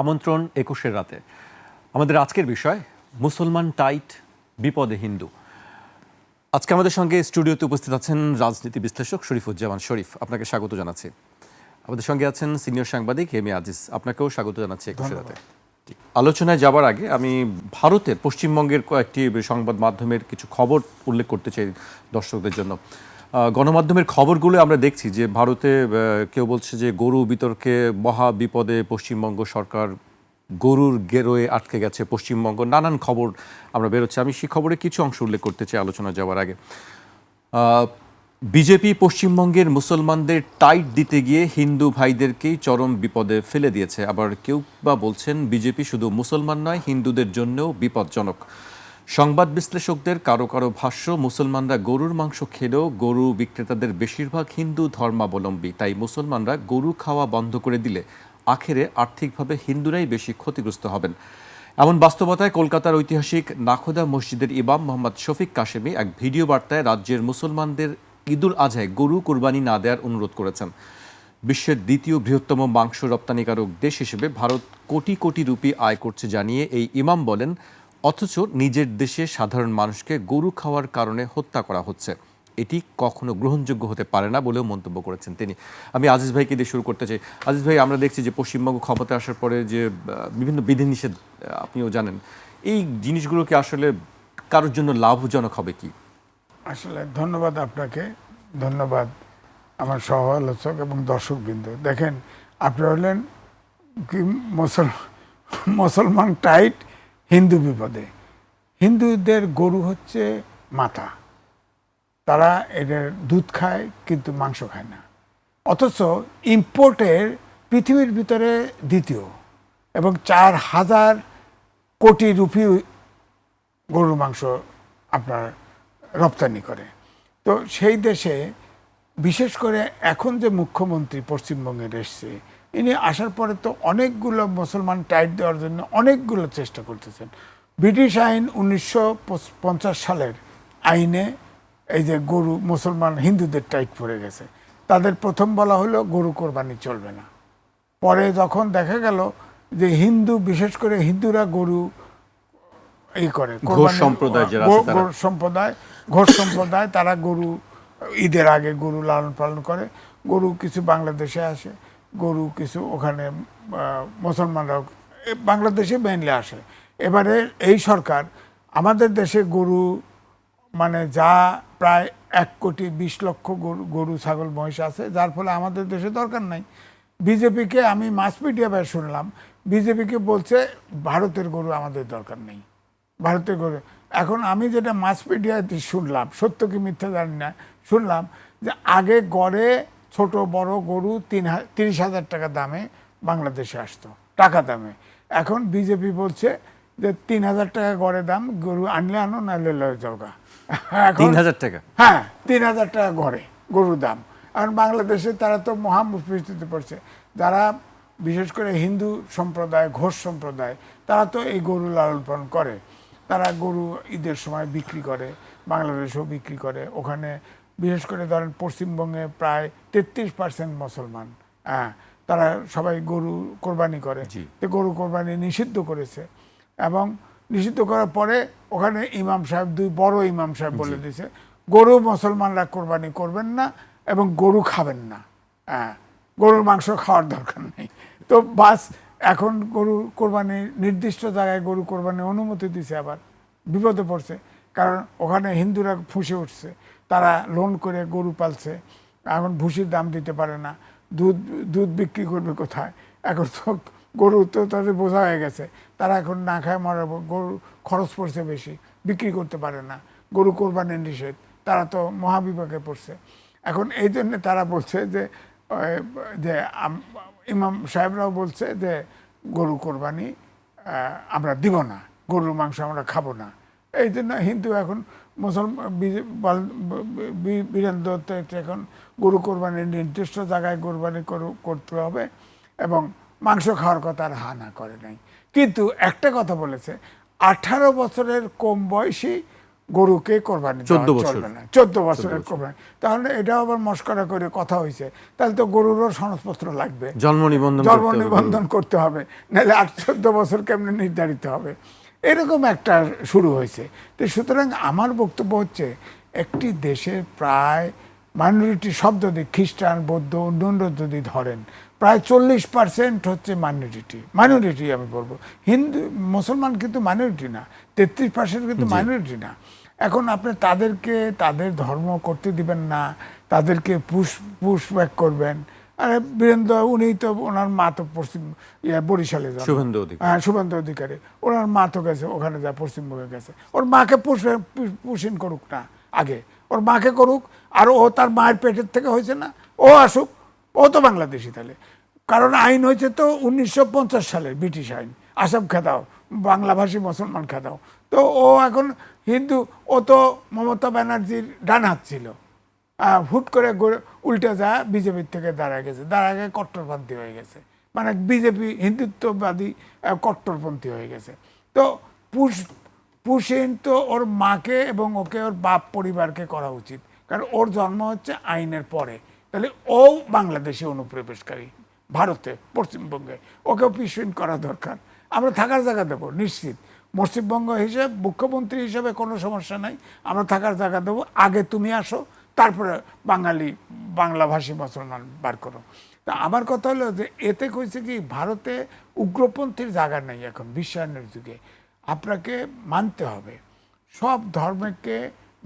আমন্ত্রণ ২১-এর রাতে। আমাদের আজকের বিষয় মুসলমান টাইট, বিপদে হিন্দু। আজকে আমাদের সঙ্গে স্টুডিওতে উপস্থিত আছেন রাজনীতি বিশ্লেষক শরীফুজ্জামান শরীফ। আপনাকে স্বাগত জানাচ্ছি। আমাদের সঙ্গে আছেন সিনিয়র সাংবাদিক এম এ আজিজ। আপনাকেও স্বাগত জানাচ্ছি ২১-এর রাতে। আলোচনায় যাবার আগে আমি ভারতের পশ্চিমবঙ্গের কয়েকটি সংবাদ মাধ্যমের কিছু খবর উল্লেখ করতে চাই দর্শকদের জন্য। গণমাধ্যমের খবরগুলো আমরা দেখছি যে ভারতে কেউ বলছে যে গরু বিতর্কে মহা বিপদে পশ্চিমবঙ্গ সরকার, গরুর গেরোয়ে আটকে গেছে পশ্চিমবঙ্গ, নানান খবর আমরা বেরোচ্ছে। আমি সেই খবরে কিছু অংশ উল্লেখ করতে চাই আলোচনা যাওয়ার আগে। বিজেপি পশ্চিমবঙ্গের মুসলমানদের টাইট দিতে গিয়ে হিন্দু ভাইদেরকেই চরম বিপদে ফেলে দিয়েছে। আবার কেউ বা বলছেন বিজেপি শুধু মুসলমান নয়, হিন্দুদের জন্যও বিপজ্জনক। সংবাদ বিশ্লেষকদের কারো কারো ভাষ্য, মুসলমানরা গরুর মাংস খেলেও গরু বিক্রেতাদের বেশিরভাগ হিন্দু ধর্মাবলম্বী, তাই মুসলমানরা গরু খাওয়া বন্ধ করে দিলে আখেরে আর্থিকভাবে হিন্দুরাই বেশি ক্ষতিগ্রস্ত হবেন। এমন বাস্তবতায় কলকাতার ঐতিহাসিক নাখোদা মসজিদের ইমাম মোহাম্মদ শফিক কাশেমি এক ভিডিও বার্তায় রাজ্যের মুসলমানদের ঈদুল আজহায় গরু কোরবানি না দেওয়ার অনুরোধ করেছেন। বিশ্বের দ্বিতীয় বৃহত্তম মাংস রপ্তানিকারক দেশ হিসেবে ভারত কোটি কোটি রুপি আয় করছে জানিয়ে এই ইমাম বলেন, অথচ নিজের দেশে সাধারণ মানুষকে গরু খাওয়ার কারণে হত্যা করা হচ্ছে। এটি কখনো গ্রহণযোগ্য হতে পারে না বলেও মন্তব্য করেছেন তিনি। আমি আজিজ ভাইকে দিয়ে শুরু করতে চাই। আজিজ ভাই, আমরা দেখছি যে পশ্চিমবঙ্গ ক্ষমতায় আসার পরে যে বিভিন্ন বিধিনিষেধ, আপনিও জানেন, এই জিনিসগুলো কি আসলে কারোর জন্য লাভজনক হবে কি? আসলে ধন্যবাদ আপনাকে, ধন্যবাদ আমার সহ আলোচক এবং দর্শকবৃন্দ। দেখেন, আপনি হলেন কি মুসলমান টাইট, হিন্দু বিপদে। হিন্দুদের গরু হচ্ছে মাথা, তারা এদের দুধ খায় কিন্তু মাংস খায় না। অথচ ইম্পোর্টের পৃথিবীর ভিতরে দ্বিতীয় এবং ৪,০০০ কোটি রুপি গরুর মাংস আপনার রপ্তানি করে। তো সেই দেশে বিশেষ করে এখন যে মুখ্যমন্ত্রী পশ্চিমবঙ্গের এসছে, ইনি আসার পরে তো অনেকগুলো মুসলমান টাইট দেওয়ার জন্য অনেকগুলো চেষ্টা করতেছেন। ব্রিটিশ আইন ১৯৫০ সালের আইনে এই যে গরু মুসলমান হিন্দুদের টাইট পড়ে গেছে, তাদের প্রথম বলা হলো গরু কোরবানি চলবে না। পরে যখন দেখা গেল যে হিন্দু, বিশেষ করে হিন্দুরা গরু এই করে, ঘোষ সম্প্রদায় তারা গরু ঈদের আগে গরু লালন পালন করে। গরু কিছু বাংলাদেশে আসে, গরু কিছু ওখানে মুসলমানরাও বাংলাদেশে মেইনলি আসে। এবারে এই সরকার আমাদের দেশে গরু মানে যা প্রায় ১,২০,০০,০০০ গরু ছাগল মহিষ আছে, যার ফলে আমাদের দেশে দরকার নাই। বিজেপিকে আমি মাস মিডিয়ায় শুনলাম, বিজেপিকে বলছে ভারতের গরু আমাদের দরকার নেই, ভারতের গরু। এখন আমি যেটা মাস মিডিয়াতে শুনলাম, সত্য কি মিথ্যা জানি না, শুনলাম যে আগে গড়ে ছোট বড় গরু ৩০,০০০ টাকা দামে বাংলাদেশে আসতো, টাকা দামে। এখন বিজেপি বলছে যে ৩,০০০ টাকা গড়ে দাম, গরু আনলে আনো, নাহলে লয়ে যাওগা। ৩,০০০ টাকা? হ্যাঁ, ৩,০০০ টাকা গড়ে গরুর দাম। কারণ বাংলাদেশে তারা তো মহা মুশকিলে পড়ছে। যারা বিশেষ করে হিন্দু সম্প্রদায়, ঘোষ সম্প্রদায়, তারা তো এই গরু লালন পালন করে। তারা গরু ঈদের সময় বিক্রি করে, বাংলাদেশেও বিক্রি করে। ওখানে বিশেষ করে ধরেন পশ্চিমবঙ্গে প্রায় ৩৩% মুসলমান, হ্যাঁ, তারা সবাই গরু কোরবানি করে। তো গরু কোরবানি নিষিদ্ধ করেছে, এবং নিষিদ্ধ করার পরে ওখানে ইমাম সাহেব, ২ বড় ইমাম সাহেব বলে দিয়েছে গরু মুসলমানরা কোরবানি করবেন না এবং গরু খাবেন না, হ্যাঁ, গরুর মাংস খাওয়ার দরকার নেই। তো বাস, এখন গরু কোরবানি নির্দিষ্ট জায়গায় গরু কোরবানি অনুমতি দিছে, আবার বিপদে পড়ছে। কারণ ওখানে হিন্দুরা ফুঁসে উঠছে, তারা লোন করে গরু পালছে, এখন ভুসির দাম দিতে পারে না, দুধ বিক্রি করবে কোথায়? এখন তো গরু তো তাদের বোঝা হয়ে গেছে, তারা এখন না খায় মরাবো, গরু খরচ পড়ছে বেশি, বিক্রি করতে পারে না, গরু কোরবানির নিষেধ, তারা তো মহাবিপাকে পড়ছে। এখন এই জন্যে তারা বলছে যে ইমাম সাহেবরাও বলছে যে গরু কোরবানি আমরা দিব না, গরুর মাংস আমরা খাবো না। এই জন্য হিন্দু এখন বীরেন্দ্র এখন গরু কোরবানির নির্দিষ্ট জায়গায় কোরবানি করতে হবে এবং মাংস খাওয়ার কথা আর না করে নাই। কিন্তু একটা কথা বলেছে, 18 বছরের কম বয়সী গরুকে কোরবানি 14 দেওয়া বছর। চলবে না, 14 বছরের কোরবানি। তাহলে এটাও আবার মস্করা করে কথা হয়েছে, তাহলে তো গরুরও সনদপত্র লাগবে, জন্ম নিবন্ধন জন্ম করতে হবে। নিবন্ধন করতে হবে, নাহলে 14 বছর কেমনে নির্ধারিত হবে, এরকম একটা শুরু হয়েছে। তো সুতরাং আমার বক্তব্য হচ্ছে একটি দেশের প্রায় মাইনরিটি সব যদি খ্রিস্টান বৌদ্ধ অন্যান্য যদি ধরেন, প্রায় 40% হচ্ছে মাইনরিটি আমি বলবো। হিন্দু মুসলমান কিন্তু মাইনরিটি না, 33% কিন্তু মাইনরিটি না। এখন আপনি তাদেরকে তাদের ধর্ম করতে দিবেন না, তাদেরকে পুশ ব্যাক করবেন। আরে বীরেন্দ্র, উনি তো ওনার মা তো পশ্চিম বরিশালে জন্ম। শুভেন্দু অধিকারী। হ্যাঁ, শুভেন্দু অধিকারী, ওনার মা তো গেছে ওখানে, যা পশ্চিমবঙ্গে গেছে। ওর মাকে পুষিন করুক না আগে, ওর মাকে করুক। আর ও তার মায়ের পেটের থেকে হয়েছে না, ও আসুক, ও তো বাংলাদেশি তাহলে। কারণ আইন হয়েছে তো 1950 সালের ব্রিটিশ আইন, আসাম খেদাও, বাংলাভাষী মুসলমান খেদাও। তো ও এখন হিন্দু, ও তো মমতা ব্যানার্জির ডান হাত ছিল, হুট করে উল্টে যা বিজেপির থেকে দাঁড়ায় গেছে, দাঁড়ায় গিয়ে কট্টরপন্থী হয়ে গেছে, মানে বিজেপি হিন্দুত্ববাদী কট্টরপন্থী হয়ে গেছে। তো পুষিন তো ওর মাকে এবং ওকে ওর বাপ পরিবারকে করা উচিত, কারণ ওর জন্ম হচ্ছে আইনের পরে। তাহলে ও বাংলাদেশে অনুপ্রবেশকারী, ভারতে পশ্চিমবঙ্গে, ওকেও পিছুইন করা দরকার। আমরা থাকার জায়গা দেবো নিশ্চিত, পশ্চিমবঙ্গ হিসেবে মুখ্যমন্ত্রী হিসেবে কোনো সমস্যা নাই, আমরা থাকার জায়গা দেবো। আগে তুমি আসো, তারপরে বাংলাভাষী মুসলমান বার করো। তা আমার কথা হলো যে এতে কইছে কি, ভারতে উগ্রপন্থীর জায়গা নেই এখন বিশ্বায়নের যুগে। আপনাকে মানতে হবে, সব ধর্মকে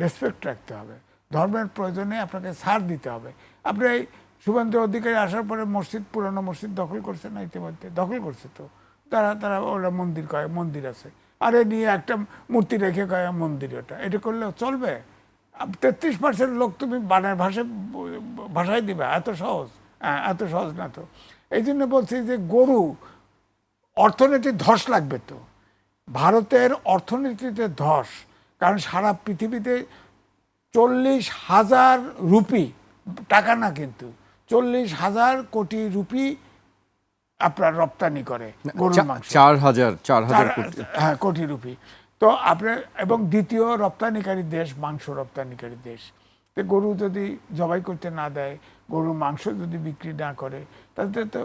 রেসপেক্ট রাখতে হবে, ধর্মের প্রয়োজনে আপনাকে ছাড় দিতে হবে। আপনি এই শুভেন্দু অধিকারী আসার পরে মসজিদ, পুরনো মসজিদ দখল করছে না, ইতিমধ্যে দখল করছে তো। তারা ওরা মন্দির কয়, মন্দির আছে, আরে নিয়ে একটা মূর্তি রেখে কয় মন্দির, ওটা এটা করলে চলবে? 33% লোক তুমি বানার ভাষায় দিবা, এত সহজ? এত সহজ না তো। এই জন্য বলছি যে গরু অর্থনীতির ধস লাগবে তো, ভারতের অর্থনীতিতে ধস। কারণ সারা পৃথিবীতে 40,000 রুপি, টাকা না কিন্তু, 40,000 কোটি রুপি আপনার রপ্তানি করে গরুর মাংস, 4,000 কোটি। হ্যাঁ, কোটি রুপি। তো আপনার এবং দ্বিতীয় রপ্তানিকারী দেশ, মাংস রপ্তানিকারী দেশ। তো গরু যদি জবাই করতে না দেয়, গরুর মাংস যদি বিক্রি না করে, তাতে তো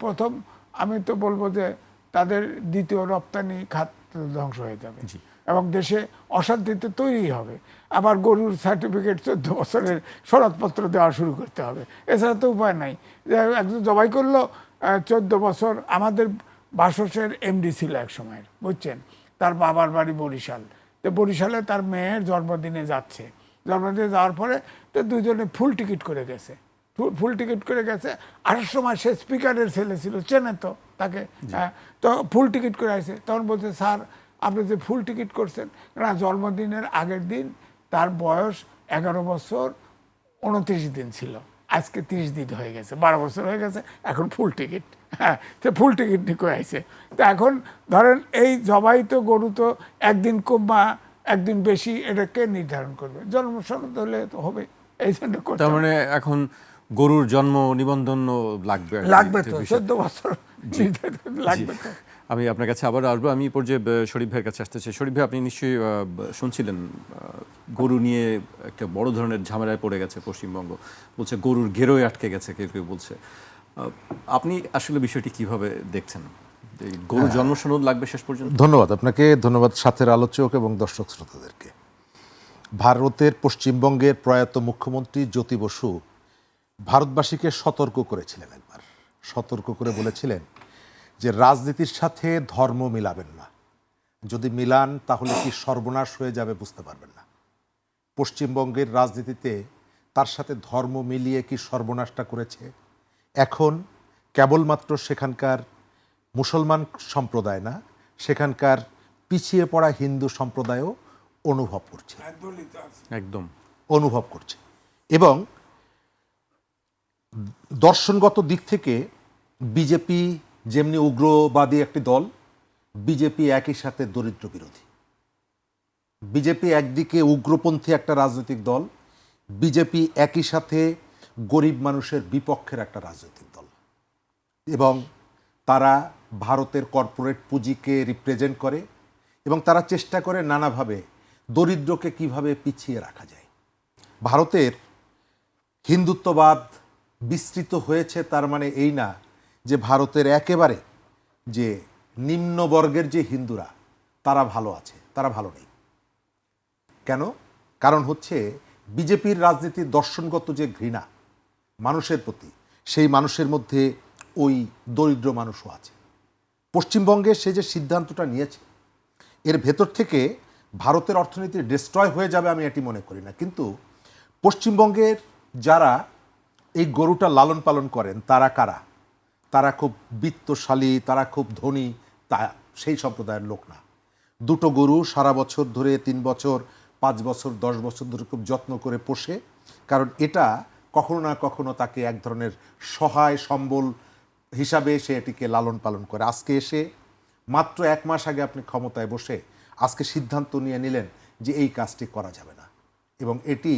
প্রথম আমি তো বলবো যে তাদের দ্বিতীয় রপ্তানি খাত ধ্বংস হয়ে যাবে এবং দেশে অশান্তি তো তৈরি হবে। আবার গরুর সার্টিফিকেট 14 বছরের সনদপত্র দেওয়া শুরু করতে হবে, এছাড়া তো উপায় নাই। যে একজন জবাই করলো 14 বছর। আমাদের বাসসের এমডি ছিল এক সময়ের, বুঝছেন, তার বাবার বাড়ি বরিশাল। তো বরিশালে তার মেয়ের জন্মদিনে যাচ্ছে, জন্মদিনে যাওয়ার পরে তো দুজনে ফুল টিকিট করে গেছে, ফুল টিকিট করে গেছে। আসার সময় সে স্পিকারের ছেলে ছিল, চেনে তো তাকে, হ্যাঁ। তো ফুল টিকিট করে আসে, তখন বলছে, স্যার আপনি যে ফুল টিকিট করছেন, না, জন্মদিনের আগের দিন তার বয়স 11 বছর 29 দিন ছিল, আজকে 30 দিন হয়ে গেছে, 12 বছর হয়ে গেছে, এখন ফুল টিকিট। হ্যাঁ, তো ফুল টিকিট নিয়ে করে আইছে। তো এখন ধরেন এই জবাই তো গরু তো একদিন কম বা একদিন বেশি, এটা কে নির্ধারণ করবে? জন্ম সনদ হলে তো হবে, এই জন্য করতে তার হবে। মানে এখন গরুর জন্ম নিবন্ধনও লাগবে আর কি, লাগবে এটা তো, বিষয়। 14 বছর লাগবে তো। আমি আপনার কাছে আবার আসবো। আমি এই পর্যায়ে শরীফ ভাইয়ের কাছে আসতে চাই। শরীফ ভাই, আপনি নিশ্চয়ই শুনছিলেন গরু নিয়ে একটা বড় ধরনের ঝামেলায় পড়ে গেছে পশ্চিমবঙ্গ, বলছে গরুর গেরোয় আটকে গেছে, কেউ কেউ বলছে। আপনি আসলে বিষয়টি কিভাবে দেখছেন? এই গরুর জন্ম সনদ লাগবে শেষ পর্যন্ত? ধন্যবাদ আপনাকে, ধন্যবাদ সাথের আলোচক এবং দর্শক শ্রোতাদেরকে। ভারতের পশ্চিমবঙ্গের প্রয়াত মুখ্যমন্ত্রী জ্যোতি বসু ভারতবাসীকে সতর্ক করেছিলেন, একবার সতর্ক করে বলেছিলেন যে রাজনীতির সাথে ধর্ম মিলাবেন না, যদি মিলান তাহলে কি সর্বনাশ হয়ে যাবে বুঝতে পারবেন না। পশ্চিমবঙ্গের রাজনীতিতে তার সাথে ধর্ম মিলিয়ে কি সর্বনাশটা করেছে। এখন কেবলমাত্র সেখানকার মুসলমান সম্প্রদায় না, সেখানকার পিছিয়ে পড়া হিন্দু সম্প্রদায়ও অনুভব করছে, একদম অনুভব করছে। এবং দর্শনগত দিক থেকে বিজেপি যেমনি উগ্রবাদী একটি দল, বিজেপি একই সাথে দরিদ্র বিরোধী। বিজেপি একদিকে উগ্রপন্থী একটা রাজনৈতিক দল, বিজেপি একই সাথে গরিব মানুষের বিপক্ষের একটা রাজনৈতিক দল। এবং তারা ভারতের কর্পোরেট পুঁজিকে রিপ্রেজেন্ট করে এবং তারা চেষ্টা করে নানাভাবে দরিদ্রকে কিভাবে পিছিয়ে রাখা যায়। ভারতের হিন্দুত্ববাদ বিস্তৃত হয়েছে তার মানে এই না যে ভারতের একেবারে যে নিম্নবর্গের যে হিন্দুরা তারা ভালো আছে, তারা ভালো নেই। কেন? কারণ হচ্ছে বিজেপির রাজনীতির দর্শনগত যে ঘৃণা মানুষের প্রতি, সেই মানুষের মধ্যে ওই দরিদ্র মানুষও আছে। পশ্চিমবঙ্গে সে যে সিদ্ধান্তটা নিয়েছে এর ভেতর থেকে ভারতের অর্থনীতি ডিস্ট্রয় হয়ে যাবে আমি এটি মনে করি না। কিন্তু পশ্চিমবঙ্গের যারা এই গরুটা লালন পালন করেন তারা কারা? তারা খুব বিত্তশালী, তারা খুব ধনী, তা সেই সম্প্রদায়ের লোক না। দুটো গরু সারা বছর ধরে 3 বছর 5 বছর 10 বছর ধরে খুব যত্ন করে পোষে, কারণ এটা কখনো না কখনো তাকে এক ধরনের সহায় সম্বল হিসাবে সে এটিকে লালন পালন করে। আজকে এসে মাত্র 1 মাস আগে আপনি ক্ষমতায় বসে আজকে সিদ্ধান্ত নিয়ে নিলেন যে এই কাজটি করা যাবে না, এবং এটি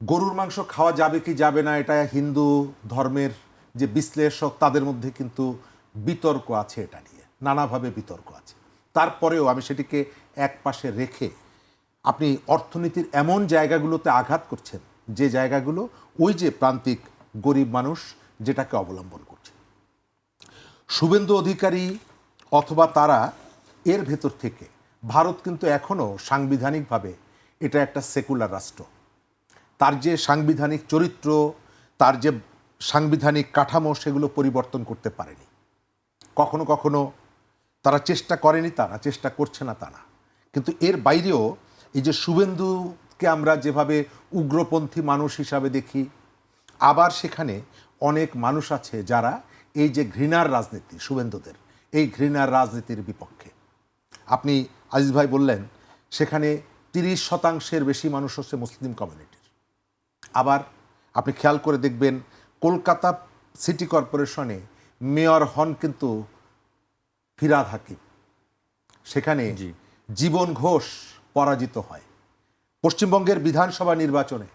গরুর মাংস খাওয়া যাবে কি যাবে না এটা হিন্দু ধর্মের যে বিশ্লেষক তাদের মধ্যে কিন্তু বিতর্ক আছে, এটা নিয়ে নানাভাবে বিতর্ক আছে। তারপরেও আমি সেটিকে এক পাশে রেখে আপনি অর্থনীতির এমন জায়গাগুলোতে আঘাত করছেন যে জায়গাগুলো ওই যে প্রান্তিক গরিব মানুষ যেটাকে অবলম্বন করছে। শুভেন্দু অধিকারী অথবা তারা এর ভেতর থেকে, ভারত কিন্তু এখনও সাংবিধানিকভাবে এটা একটা সেকুলার রাষ্ট্র, তার যে সাংবিধানিক চরিত্র, তার যে সাংবিধানিক কাঠামো সেগুলো পরিবর্তন করতে পারেনি। কখনো কখনো তারা চেষ্টা করেনি তা না, চেষ্টা করছে না তা না, কিন্তু এর বাইরেও এই যে শুভেন্দুকে আমরা যেভাবে উগ্রপন্থী মানুষ হিসাবে দেখি, আবার সেখানে অনেক মানুষ আছে যারা এই যে ঘৃণার রাজনীতি শুভেন্দুদের, এই ঘৃণার রাজনীতির বিপক্ষে। আপনি আজিজ ভাই বললেন সেখানে 30% বেশি মানুষ হচ্ছে মুসলিম কমিউনিটির। আবার আপনি খেয়াল করে দেখবেন কলকাতা সিটি কর্পোরেশনে মেয়র হন কিন্তু ফিরহাদ হাকিম, সেখানে জীবন ঘোষ পরাজিত হয়। পশ্চিমবঙ্গের বিধানসভা নির্বাচনে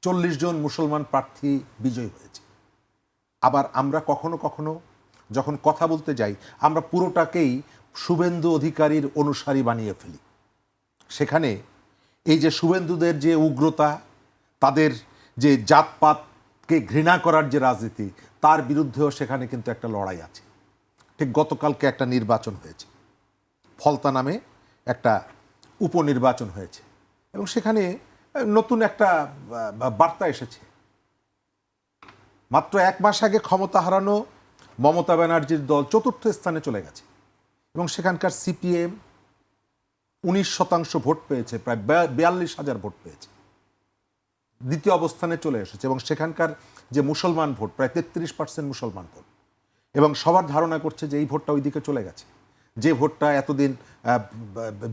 40 জন মুসলমান প্রার্থী বিজয়ী হয়েছে। আবার আমরা কখনো কখনো যখন কথা বলতে যাই আমরা পুরোটাকেই শুভেন্দু অধিকারীর অনুসারী বানিয়ে ফেলি। সেখানে এই যে শুভেন্দুদের যে উগ্রতা, তাদের যে জাতপাতকে ঘৃণা করার যে রাজনীতি, তার বিরুদ্ধেও সেখানে কিন্তু একটা লড়াই আছে। ঠিক গতকালকে একটা নির্বাচন হয়েছে, ফলতা নামে একটা উপনির্বাচন হয়েছে, এবং সেখানে নতুন একটা বার্তা এসেছে। মাত্র 1 মাস আগে ক্ষমতা হারানো মমতা ব্যানার্জির দল 4র্থ স্থানে চলে গেছে, এবং সেখানকার সিপিএম 19% ভোট পেয়েছে, প্রায় 42,000 ভোট পেয়েছে, দ্বিতীয় অবস্থানে চলে এসেছে। এবং সেখানকার যে মুসলমান ভোট প্রায় 33% মুসলমান ভোট, এবং সবার ধারণা করছে যে এই ভোটটা ওই দিকে চলে গেছে। যে ভোটটা এতদিন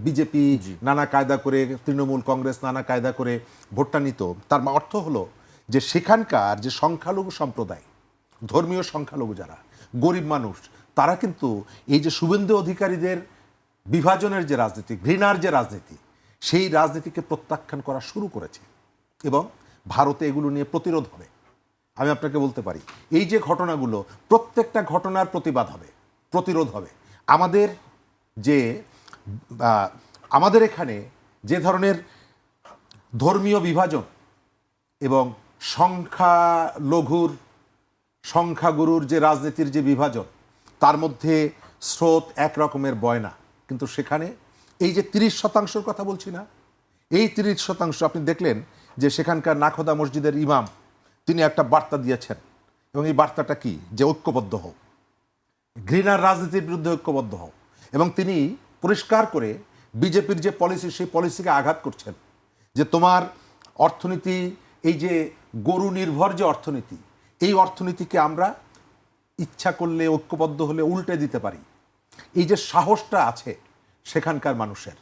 বিজেপি নানা কায়দা করে, তৃণমূল কংগ্রেস নানা কায়দা করে ভোটটা নিত, তার অর্থ হলো যে সেখানকার যে সংখ্যালঘু সম্প্রদায়, ধর্মীয় সংখ্যালঘু যারা গরিব মানুষ, তারা কিন্তু এই যে শুভেন্দু অধিকারীদের বিভাজনের যে রাজনীতি, ঘৃণার যে রাজনীতি, সেই রাজনীতিকে প্রত্যাখ্যান করা শুরু করেছে, এবং ভারতে এগুলো নিয়ে প্রতিরোধ হবে। আমি আপনাকে বলতে পারি এই যে ঘটনাগুলো, প্রত্যেকটা ঘটনার প্রতিবাদ হবে, প্রতিরোধ হবে। আমাদের এখানে যে ধরনের ধর্মীয় বিভাজন এবং সংখ্যাগুরুর যে রাজনীতির যে বিভাজন, তার মধ্যে স্রোত এক রকমের বয় না, কিন্তু সেখানে এই যে 30% কথা বলছি না, এই 30% আপনি দেখলেন যে সেখানকার নাখোদা মসজিদের ইমাম তিনি একটা বার্তা দিয়েছেন, এবং এই বার্তাটা কি? যে ঐক্যবদ্ধ হও, ঘৃণার রাজনীতির বিরুদ্ধে ঐক্যবদ্ধ হও। এবং তিনি পরিষ্কার করে বিজেপির যে পলিসি, সেই পলিসিকে আঘাত করছেন যে তোমার অর্থনীতি, এই যে গরু নির্ভর যে অর্থনীতি, এই অর্থনীতিকে আমরা ইচ্ছা করলে ঐক্যবদ্ধ হলে উল্টে দিতে পারি। এই যে সাহসটা আছে সেখানকার মানুষের,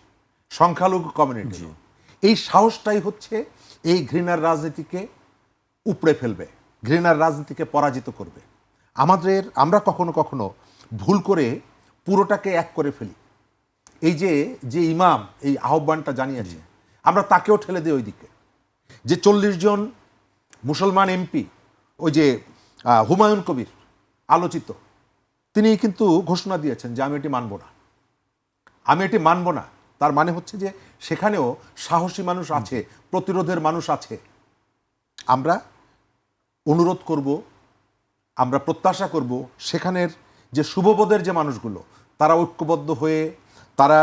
সংখ্যালঘু কমিউনিটি, এই সাহসটাই হচ্ছে এই ঘৃণার রাজনীতিকে উপড়ে ফেলবে, ঘৃণার রাজনীতিকে পরাজিত করবে। আমরা কখনো কখনো ভুল করে পুরোটাকে এক করে ফেলি। এই যে ইমাম এই আহ্বানটা জানিয়েছে, আমরা তাকেও ঠেলে দিই ওইদিকে। যে 40 জন মুসলমান এমপি, ওই যে হুমায়ুন কবির আলোচিত, তিনি কিন্তু ঘোষণা দিয়েছেন যে আমি এটি মানব না, আমি এটি মানব না। তার মানে হচ্ছে যে সেখানেও সাহসী মানুষ আছে, প্রতিরোধের মানুষ আছে। আমরা অনুরোধ করব, আমরা প্রত্যাশা করব সেখানের যে শুভবোধের যে মানুষগুলো তারা ঐক্যবদ্ধ হয়ে, তারা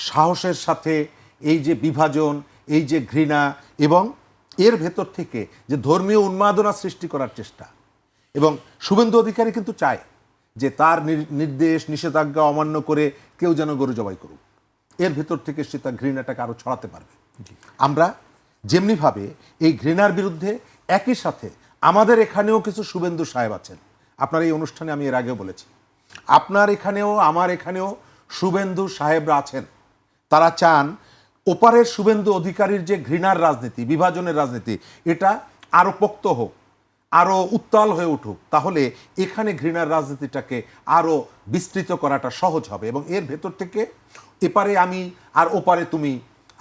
সাহসের সাথে এই যে বিভাজন, এই যে ঘৃণা এবং এর ভেতর থেকে যে ধর্মীয় উন্মাদনা সৃষ্টি করার চেষ্টা, এবং শুভেন্দু অধিকারী কিন্তু চায় যে তার নির্দেশ নিষেধাজ্ঞা অমান্য করে কেউ যেন গরু জবাই করুক, এর ভেতর থেকে সে তার ঘৃণাটাকে আরও ছড়াতে পারবে। আমরা যেমনিভাবে এই ঘৃণার বিরুদ্ধে একই সাথে আমাদের এখানেও কিছু শুভেন্দু সাহেব আছেন। আপনার এই অনুষ্ঠানে আমি এর আগেও বলেছি, আপনার এখানেও আমার এখানেও শুভেন্দু সাহেবরা আছেন। তারা চান ওপারের শুভেন্দু অধিকারীর যে ঘৃণার রাজনীতি, বিভাজনের রাজনীতি, এটা আরও পোক্ত হোক, আরও উত্তাল হয়ে উঠুক, তাহলে এখানে ঘৃণার রাজনীতিটাকে আরও বিস্তৃত করাটা সহজ হবে। এবং এর ভেতর থেকে এপারে আমি আর ওপারে তুমি,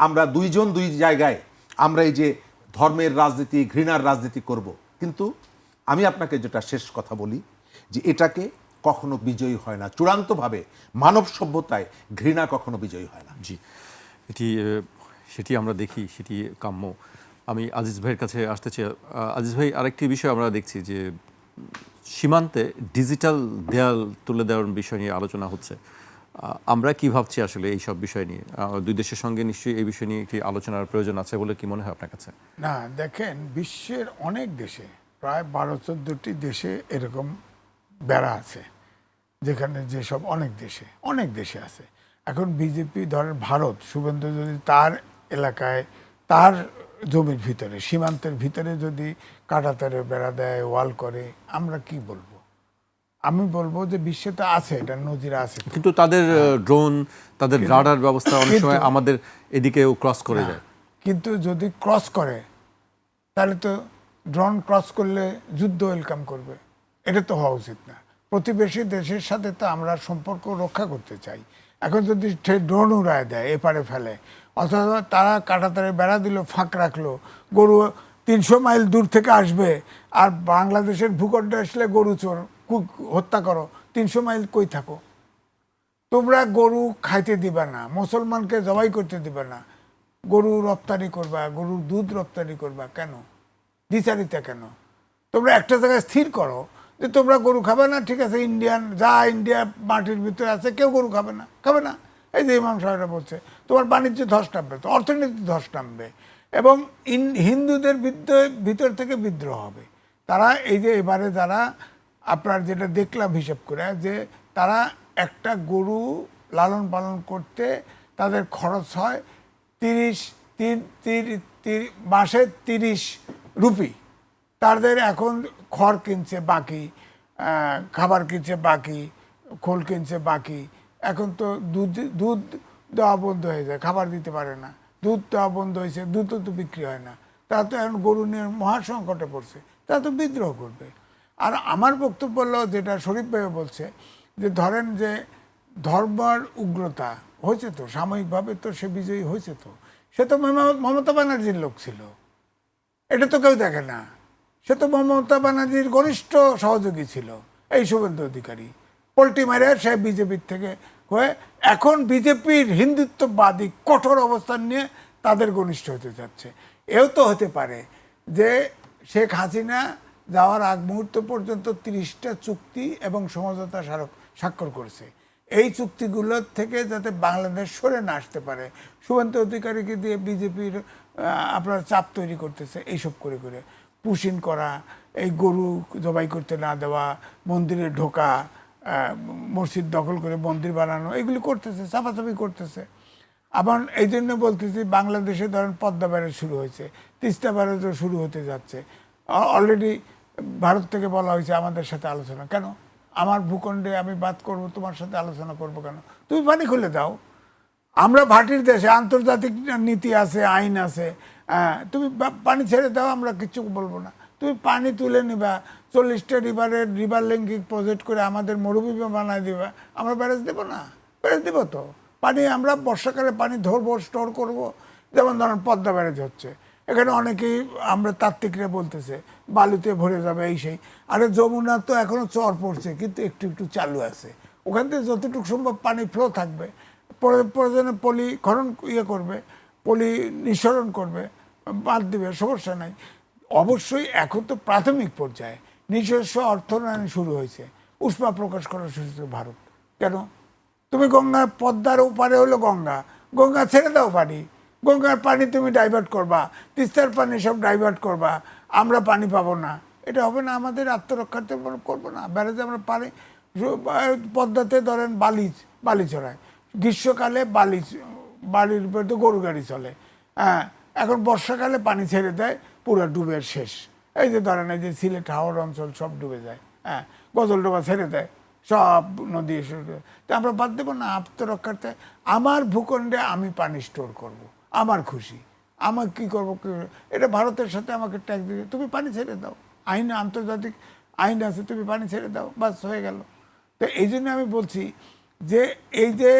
আমরা দুইজন দুই জায়গায় আমরা এই যে ধর্মের রাজনীতি, ঘৃণার রাজনীতি করব। কিন্তু আমি আপনাকে যেটা শেষ কথা বলি যে এটাকে কখনো বিজয়ী হয় না, চূড়ান্তভাবে মানব সভ্যতায় ঘৃণা কখনো বিজয়ী হয় না। জি, সেটি আমরা দেখি, সেটি কাম্য। আমি আজিজ ভাইয়ের কাছে আসতে চাই। আজিজ ভাই, আরেকটি বিষয় আমরা দেখছি যে সীমান্তে ডিজিটাল দেয়াল তুলে দেওয়ার বিষয় নিয়ে আলোচনা হচ্ছে। আমরা কি ভাবছি আসলে এই সব বিষয় নিয়ে? দুই দেশের সঙ্গে নিশ্চয়ই এই বিষয় নিয়ে একটি আলোচনার প্রয়োজন আছে বলে কি মনে হয় আপনার কাছে? না, দেখেন, বিশ্বের অনেক দেশে, প্রায় 12-14টি দেশে এরকম বেড়া আছে, যেখানে যেসব অনেক দেশে আছে। এখন বিজেপি, ধরেন ভারত, শুভেন্দু যদি তার এলাকায়, তার জমির ভিতরে, সীমান্তের ভিতরে যদি কাঁটাতারে বেড়া দেয়, ওয়াল করে, আমরা কি বলবো? আমি বলবো যে বিশ্বে তো আছে, এটা নজির আছে। কিন্তু তাদের ড্রোন, তাদের রাডার ব্যবস্থা অনেক সময় আমাদের এদিকেও ক্রস করে যায়। কিন্তু যদি ক্রস করে, তাহলে তো ড্রোন ক্রস করলে যুদ্ধ ওয়েলকাম করবে, এটা তো হওয়া উচিত না। প্রতিবেশী দেশের সাথে তো আমরা সম্পর্ক রক্ষা করতে চাই। এখন যদি ড্রোন উড়ায় দেয়, এপারে ফেলে, অথবা তারা কাঁটাতারে বেড়া দিল, ফাঁক রাখলো, গরু 300 মাইল দূর থেকে আসবে, আর বাংলাদেশের ভূখণ্ডে আসলে গরু চোর, হত্যা করো, 300 মাইল কই থাকো? তোমরা গরু খাইতে দিবা না, মুসলমানকে জবাই করতে দিবা না, গরু রপ্তানি করবা, গরুর দুধ রপ্তানি করবা, কেন? দ্বিচারিতা কেন? তোমরা একটা জায়গায় স্থির করো যে তোমরা গরু খাবে না, ঠিক আছে, ইন্ডিয়া মাটির ভিতরে আছে, কেউ গরু খাবে না। এই যে ইমাম সাহেবরা বলছে, তোমার বাণিজ্য ধস নামবে, তো অর্থনীতি ধস নামবে, এবং হিন্দুদের ভিতর থেকে বিদ্রোহ হবে। তারা এই যে এবারে যারা, আপনার যেটা দেখলাম হিসেব করে, যে তারা একটা গরু লালন পালন করতে তাদের খরচ হয় মাসে 30 রুপি। তাদের এখন খড় কিনছে বাকি, খাবার কিনছে বাকি, খোল কিনছে বাকি। এখন তো দুধ দেওয়া বন্ধ হয়ে যায়, খাবার দিতে পারে না, দুধ দেওয়া বন্ধ হয়েছে, দুধও তো বিক্রি হয় না। তারা তো এখন গরু নিয়ে মহাসংকটে পড়ছে, তারা তো বিদ্রোহ করবে। আর আমার বক্তব্য হলো, যেটা শরীফ ভাইও বলছে, যে ধরেন যে ধর্মের উগ্রতা হয়েছে, তো সাময়িকভাবে তো সে বিজয়ী হয়েছে, তো সে তো মমতা ব্যানার্জির লোক ছিল, এটা তো কেউ দেখে না। সে তো মমতা ব্যানার্জির ঘনিষ্ঠ সহযোগী ছিল, এই শুভেন্দু অধিকারী। পোল্টি মারে সে বিজেপির থেকে হয়ে এখন বিজেপির হিন্দুত্ববাদী কঠোর অবস্থান নিয়ে তাদের ঘনিষ্ঠ হতে যাচ্ছে। এও তো হতে পারে যে শেখ হাসিনা যাওয়ার আগ মুহূর্ত পর্যন্ত 30টা চুক্তি এবং সমঝোতা স্বাক্ষর করেছে। এই চুক্তিগুলোর থেকে যাতে বাংলাদেশ সরে না আসতে পারে, শুভেন্দু অধিকারীকে দিয়ে বিজেপির আপনার চাপ তৈরি করতেছে, এইসব করে পুশিন করা, এই গরু জবাই করতে না দেওয়া, মন্দিরে ঢোকা, মসজিদ দখল করে মন্দির বানানো, এগুলি করতেছে, চাপাচাপি করতেছে। আবার এই জন্য বলতেছি, বাংলাদেশে ধরেন পদ্মা ব্যারেজ শুরু হয়েছে, তিস্তা ব্যারেজও শুরু হতে যাচ্ছে। অলরেডি ভারত থেকে বলা হয়েছে আমাদের সাথে আলোচনা। কেন? আমার ভূখণ্ডে আমি বাদ করব, তোমার সাথে আলোচনা করব কেন? তুমি পানি খুলে দাও। আমরা ভাটির দেশে, আন্তর্জাতিক নীতি আছে, আইন আছে, তুমি পানি ছেড়ে দাও, আমরা কিচ্ছু বলবো না। তুমি পানি তুলে নিবা, 40টা রিভার লিঙ্কিং প্রজেক্ট করে আমাদের মরুভূমি বানায় দিবা, আমরা ব্যারেজ দেবো না? ব্যারেজ দেবো তো। পানি আমরা বর্ষাকালে পানি ধরবো, স্টোর করব। যেমন ধরেন পদ্মা ব্যারেজ হচ্ছে, এখানে অনেকেই আমরা তাত্ত্বিকরা বলতেছে বালুতে ভরে যাবে, এই সেই। আরে যমুনা তো এখনো চর পড়ছে, কিন্তু একটু একটু চালু আছে, ওখান থেকে যতটুকু সম্ভব পানি ফ্লো থাকবে। প্রয়োজনে পলি খনন করবে, পলি নিঃসরণ করবে, বাদ দিবে, সমস্যা নাই। অবশ্যই এখন তো প্রাথমিক পর্যায়ে নিজস্ব অর্থনয়ন শুরু হয়েছে, উষ্মা প্রকাশ করা শুরু হয়েছে ভারত। কেন? তুমি গঙ্গা, পদ্মার ওপারে হলো গঙ্গা, গঙ্গা ছেড়ে দাও পানি, গঙ্গার পানি তুমি ডাইভার্ট করবা, তিস্তার পানি সব ডাইভার্ট করবা, আমরা পানি পাবো না, এটা হবে না। আমাদের আত্মরক্ষার্থে করবো না। ব্যারেজে আমরা পানি, পদ্মাতে ধরেন বালি ছড়ায়, গ্রীষ্মকালে বালির উপরে তো গরু গাড়ি চলে, হ্যাঁ। এখন বর্ষাকালে পানি ছেড়ে দেয়, পুরো ডুবে শেষ। এই যে ধরেন এই যে সিলেট হাওড় অঞ্চল সব ডুবে যায়, হ্যাঁ। গজলডোবা ছেড়ে দেয়, সব নদী এসে, তো আমরা বাদ দেবো না আত্মরক্ষার্থে? আমার ভূখণ্ডে আমি পানি স্টোর করব, আমার খুশি, আমার কি করবো, এটা ভারতের সাথে আমাকে ট্যাক্স দিয়ে তুমি পানি ছেড়ে দাও, আইন, আন্তর্জাতিক আইন আছে, তুমি পানি ছেড়ে দাও, বাস হয়ে গেল। তো এই জন্য আমি বলছি যে এই যে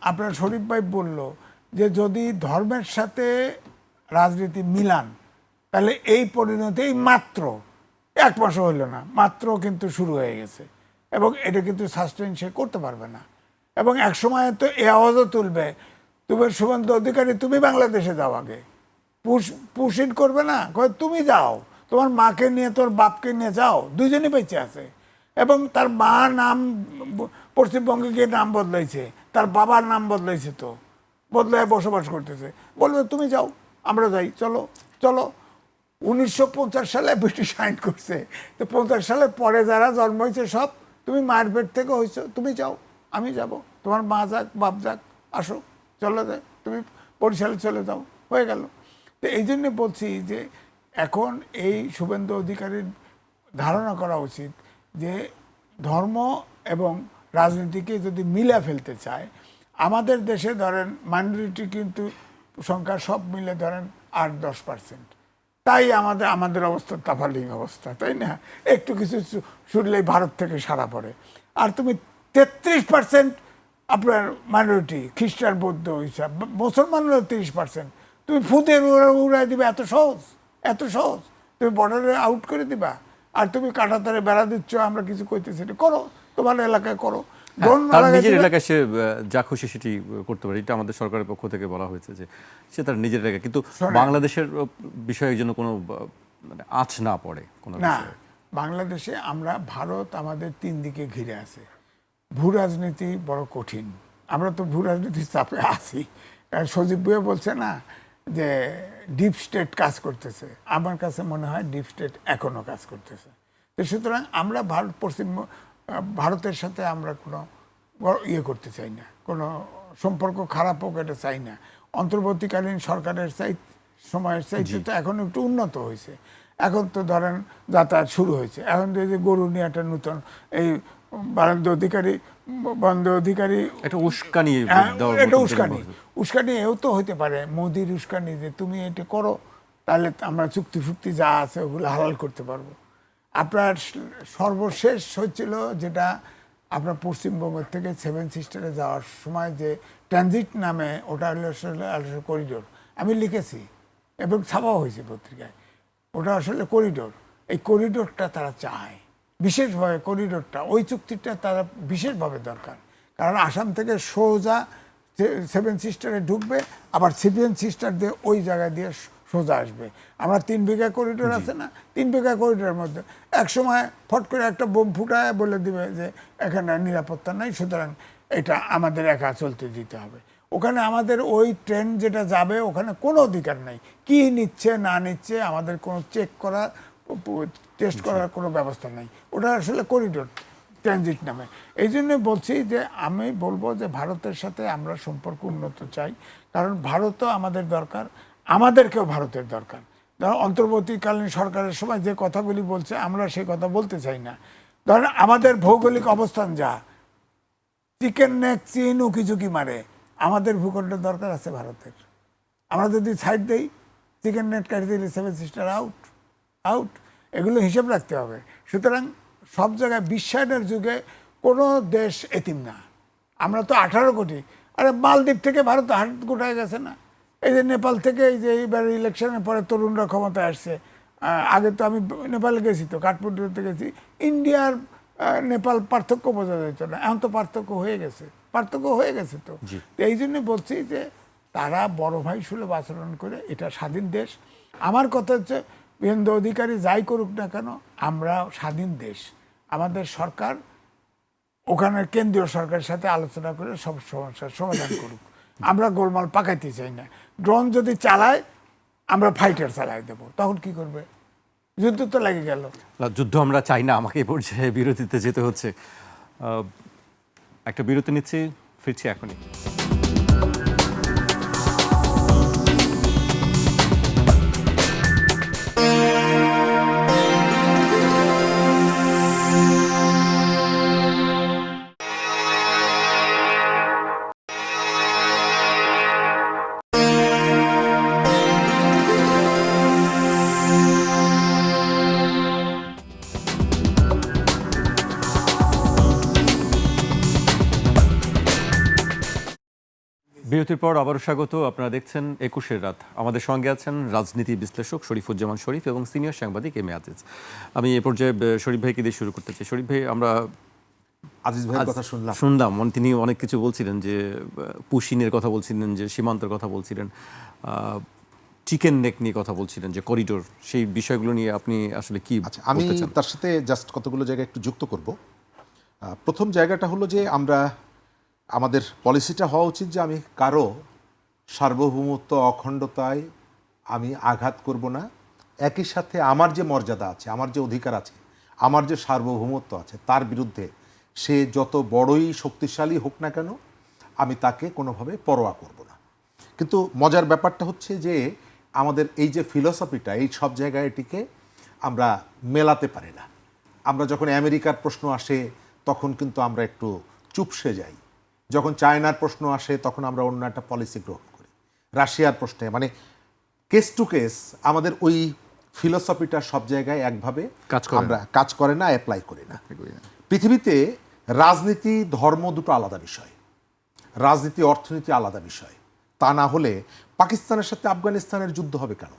আপনার শরীফ ভাই বলল যে যদি ধর্মের সাথে রাজনীতি মিলান, তাহলে এই পরিণতি এই মাত্র 1 মাসও হইল না, মাত্র কিন্তু শুরু হয়ে গেছে, এবং এটা কিন্তু সাস্টেন সে করতে পারবে না। এবং এক সময় তো এ আওয়াজও তুলবে, তুমি শুভেন্দু অধিকারী তুমি বাংলাদেশে যাও আগে, পুশ ইন করবে না, তুমি যাও, তোমার মাকে নিয়ে তোর বাপকে নিয়ে যাও, দুইজনই বেঁচে আছে। এবং তার মা নাম পশ্চিমবঙ্গে গিয়ে নাম বদলাইছে, তার বাবার নাম বদলাইছে, তো বদলায় বসবাস করতেছে, বলবে তুমি যাও, আমরা যাই, চলো চলো। 1950 সালে ব্রিটিশ আইন করছে, তো 50 সালের পরে যারা জন্ম হয়েছে সব, তুমি মায়ের পেট থেকে হয়েছো, তুমি যাও, আমি যাব, তোমার মা যাক, বাপ যাক, আসো, চলে যায়, তুমি বরিশালে চলে যাও, হয়ে গেল। তো এই জন্যে বলছি যে এখন এই শুভেন্দু অধিকারীর ধারণা করা উচিত যে ধর্ম এবং রাজনীতিকে যদি মিলে ফেলতে চায়, আমাদের দেশে ধরেন মাইনরিটি কিন্তু সংখ্যা সব মিলে ধরেন 8-10%, তাই আমাদের অবস্থা তাফালিং অবস্থা, তাই না? একটু কিছু শুনলেই ভারত থেকে সারা পড়ে। আর তুমি 33% আপনার মাইনরিটি, খ্রিস্টান, বৌদ্ধ হিসাব, মুসলমানরা 30%, তুমি ফুদের উড়াই দিবে, এত সহজ, এত সহজ? তুমি বর্ডারে আউট করে দিবা, আর তুমি কাঁটাতারে বেড়া দিচ্ছ, আমরা কিছু কইতেছি না, করো, তোমার এলাকায় করো, তার নিজের এলাকায় সে যা খুশি সেটি করতে পারে, এটা আমাদের সরকারের পক্ষ থেকে বলা হয়েছে যে সে তার নিজের এলাকায়, কিন্তু বাংলাদেশের বিষয়ে যেন কোনো মানে আঁচ না পড়ে কোনো না। বিষয়ে। বাংলাদেশে আমরা, ভারত আমাদের 3 দিকে ঘিরে আছে, ভূ রাজনীতি বড় কঠিন, আমরা তো ভূ রাজনীতির চাপে আছি। সজীব ভুঁইয়া বলছে না যে ডিপ স্টেট কাজ করতেছে, আমার কাছে মনে হয় ডিপ স্টেট এখনো কাজ করতেছে। তো সুতরাং আমরা ভারতের সাথে আমরা কোনো করতে চাই না, কোনো সম্পর্ক খারাপ হোক এটা চাই না। অন্তর্বর্তীকালীন সরকারের সময়ের চাইতে তো এখন একটু উন্নত হয়েছে, এখন তো ধরেন যাতায়াত শুরু হয়েছে, এখন তো এই যে গরু নিয়ে একটা নতুন এই বন্দে অধিকারী এটা উস্কানি, এটা উস্কানি এও তো হইতে পারে, মোদির উস্কানি, যে তুমি এটা করো, তাহলে আমরা চুক্তি ফুক্তি যা আছে ওগুলো হালাল করতে পারবো। আপনার সর্বশেষ হচ্ছিল যেটা আপনার পশ্চিমবঙ্গ থেকে 7 সিস্টারে যাওয়ার সময় যে ট্রানজিট নামে, ওটা হলো আসলে করিডোর, আমি লিখেছি এবং ছাপাও হয়েছে পত্রিকায়, ওটা আসলে করিডোর। এই করিডোরটা তারা চায় বিশেষভাবে, করিডোরটা, ওই চুক্তিটা তারা বিশেষভাবে দরকার, কারণ আসাম থেকে সোজা 7 সিস্টারে ঢুকবে, আবার 7 সিস্টার দিয়ে ওই জায়গা দিয়ে সোজা আসবে। আমরা 3 বিঘা করিডোর আছে না, 3 বিঘা করিডোরের মধ্যে এক সময় ফট করে একটা বোম ফুটায় বলে দিবে যে এখানে নিরাপত্তা নাই, সুতরাং এটা আমাদের একা চলতে দিতে হবে। ওখানে আমাদের ওই ট্রেন যেটা যাবে ওখানে কোনো অধিকার নাই, কি নিচ্ছে না নিচ্ছে আমাদের কোনো চেক করা, টেস্ট করার কোনো ব্যবস্থা নাই, ওটা আসলে করিডোর ট্রানজিট নামে। এই জন্য বলছি যে আমি বলবো যে ভারতের সাথে আমরা সম্পর্ক উন্নত চাই, কারণ ভারতও আমাদের দরকার, আমাদেরকেও ভারতের দরকার। ধরো অন্তর্বর্তীকালীন সরকারের সময় যে কথাগুলি বলছে আমরা সেই কথা বলতে চাই না। ধরেন আমাদের ভৌগোলিক অবস্থান যা, চিকেন নেক চীন উকি ঝুঁকি মারে, আমাদের ভূখণ্ডের দরকার আছে ভারতের। আমরা যদি সাইড দেই, চিকেন নেট কাটি দিলে 7 সিস্টার আউট, আউট, এগুলো হিসেব রাখতে হবে। সুতরাং সব জায়গায় বিশ্বায়নের যুগে কোনো দেশ এতিম না। আমরা তো 18 কোটি, আরে মালদ্বীপ থেকে ভারত হাত গোটায় গেছে না, এই যে নেপাল থেকে, এই যে এইবার ইলেকশনের পরে তরুণরা ক্ষমতায় আসছে, আগে তো আমি নেপালে গেছি, তো কাঠমান্ডুতে গেছি, ইন্ডিয়ার নেপাল পার্থক্য বোঝা যেত না, এখন তো পার্থক্য হয়ে গেছে, পার্থক্য হয়ে গেছে তো। তো এই জন্য বলছি যে তারা বড় ভাই সুলভ আচরণ করে, এটা স্বাধীন দেশ। আমার কথা হচ্ছে বীরেন্দ্র অধিকারী যাই করুক না কেন, আমরা স্বাধীন দেশ, আমাদের সরকার ওখানের কেন্দ্রীয় সরকারের সাথে আলোচনা করে সব সমস্যার সমাধান করুক। আমরা গোলমাল পাকাইতে চাই না। ড্রোন যদি চালায় আমরা ফাইটার চালাই দেব, তখন কি করবে? যুদ্ধ তো লেগে গেল। না, যুদ্ধ আমরা চাই না, আমাকে এই পর্যায়ে বিরতিতে যেতে হচ্ছে। একটা বিরতি নিচ্ছি, ফিরছি এখনই। বিরতির পর আবারও স্বাগত। আপনারা দেখছেন ২১-এর রাত। আমাদের সঙ্গে আছেন রাজনীতি বিশ্লেষক শরীফুজ্জামান শরীফ এবং সিনিয়র সাংবাদিক এম এ আজিজ। আমি এ পর্যায়ে শরীফ ভাইকে দিয়ে শুরু করতে চাই। শরীফ ভাই, আমরা আজিজ ভাইয়ের কথা শুনলাম, তিনি অনেক কিছু বলছিলেন, যে পুশিনের কথা বলছিলেন, যে সীমান্তের কথা বলছিলেন, চিকেন নেক নিয়ে কথা বলছিলেন, যে করিডোর, সেই বিষয়গুলো নিয়ে আপনি আসলে কি আচ্ছা, আমি বলতে চান? তার সাথে জাস্ট কতগুলো জায়গা একটু যুক্ত করব। প্রথম জায়গাটা হলো যে আমাদের পলিসিটা হওয়া উচিত যে আমি কারো সার্বভৌমত্ব অখণ্ডতায় আমি আঘাত করব না। একই সাথে আমার যে মর্যাদা আছে, আমার যে অধিকার আছে, আমার যে সার্বভৌমত্ব আছে, তার বিরুদ্ধে সে যত বড়ই শক্তিশালী হোক না কেন, আমি তাকে কোনোভাবে পরোয়া করব না। কিন্তু মজার ব্যাপারটা হচ্ছে যে আমাদের এই যে ফিলসফিটা, এই সব জায়গায় এটিকে আমরা মেলাতে পারি না। আমরা যখন আমেরিকার প্রশ্ন আসে তখন কিন্তু আমরা একটু চুপসে যাই। যখন চায়নার প্রশ্ন আসে তখন আমরা অন্য একটা পলিসি গ্রহণ করি। রাশিয়ার প্রশ্নে মানে কেস টু কেস আমাদের ওই ফিলসফিটা সব জায়গায় একভাবে আমরা কাজ করে না, অ্যাপ্লাই করি না। পৃথিবীতে রাজনীতি ধর্ম দুটো আলাদা বিষয়, রাজনীতি অর্থনীতি আলাদা বিষয়। তা না হলে পাকিস্তানের সাথে আফগানিস্তানের যুদ্ধ হবে কেন?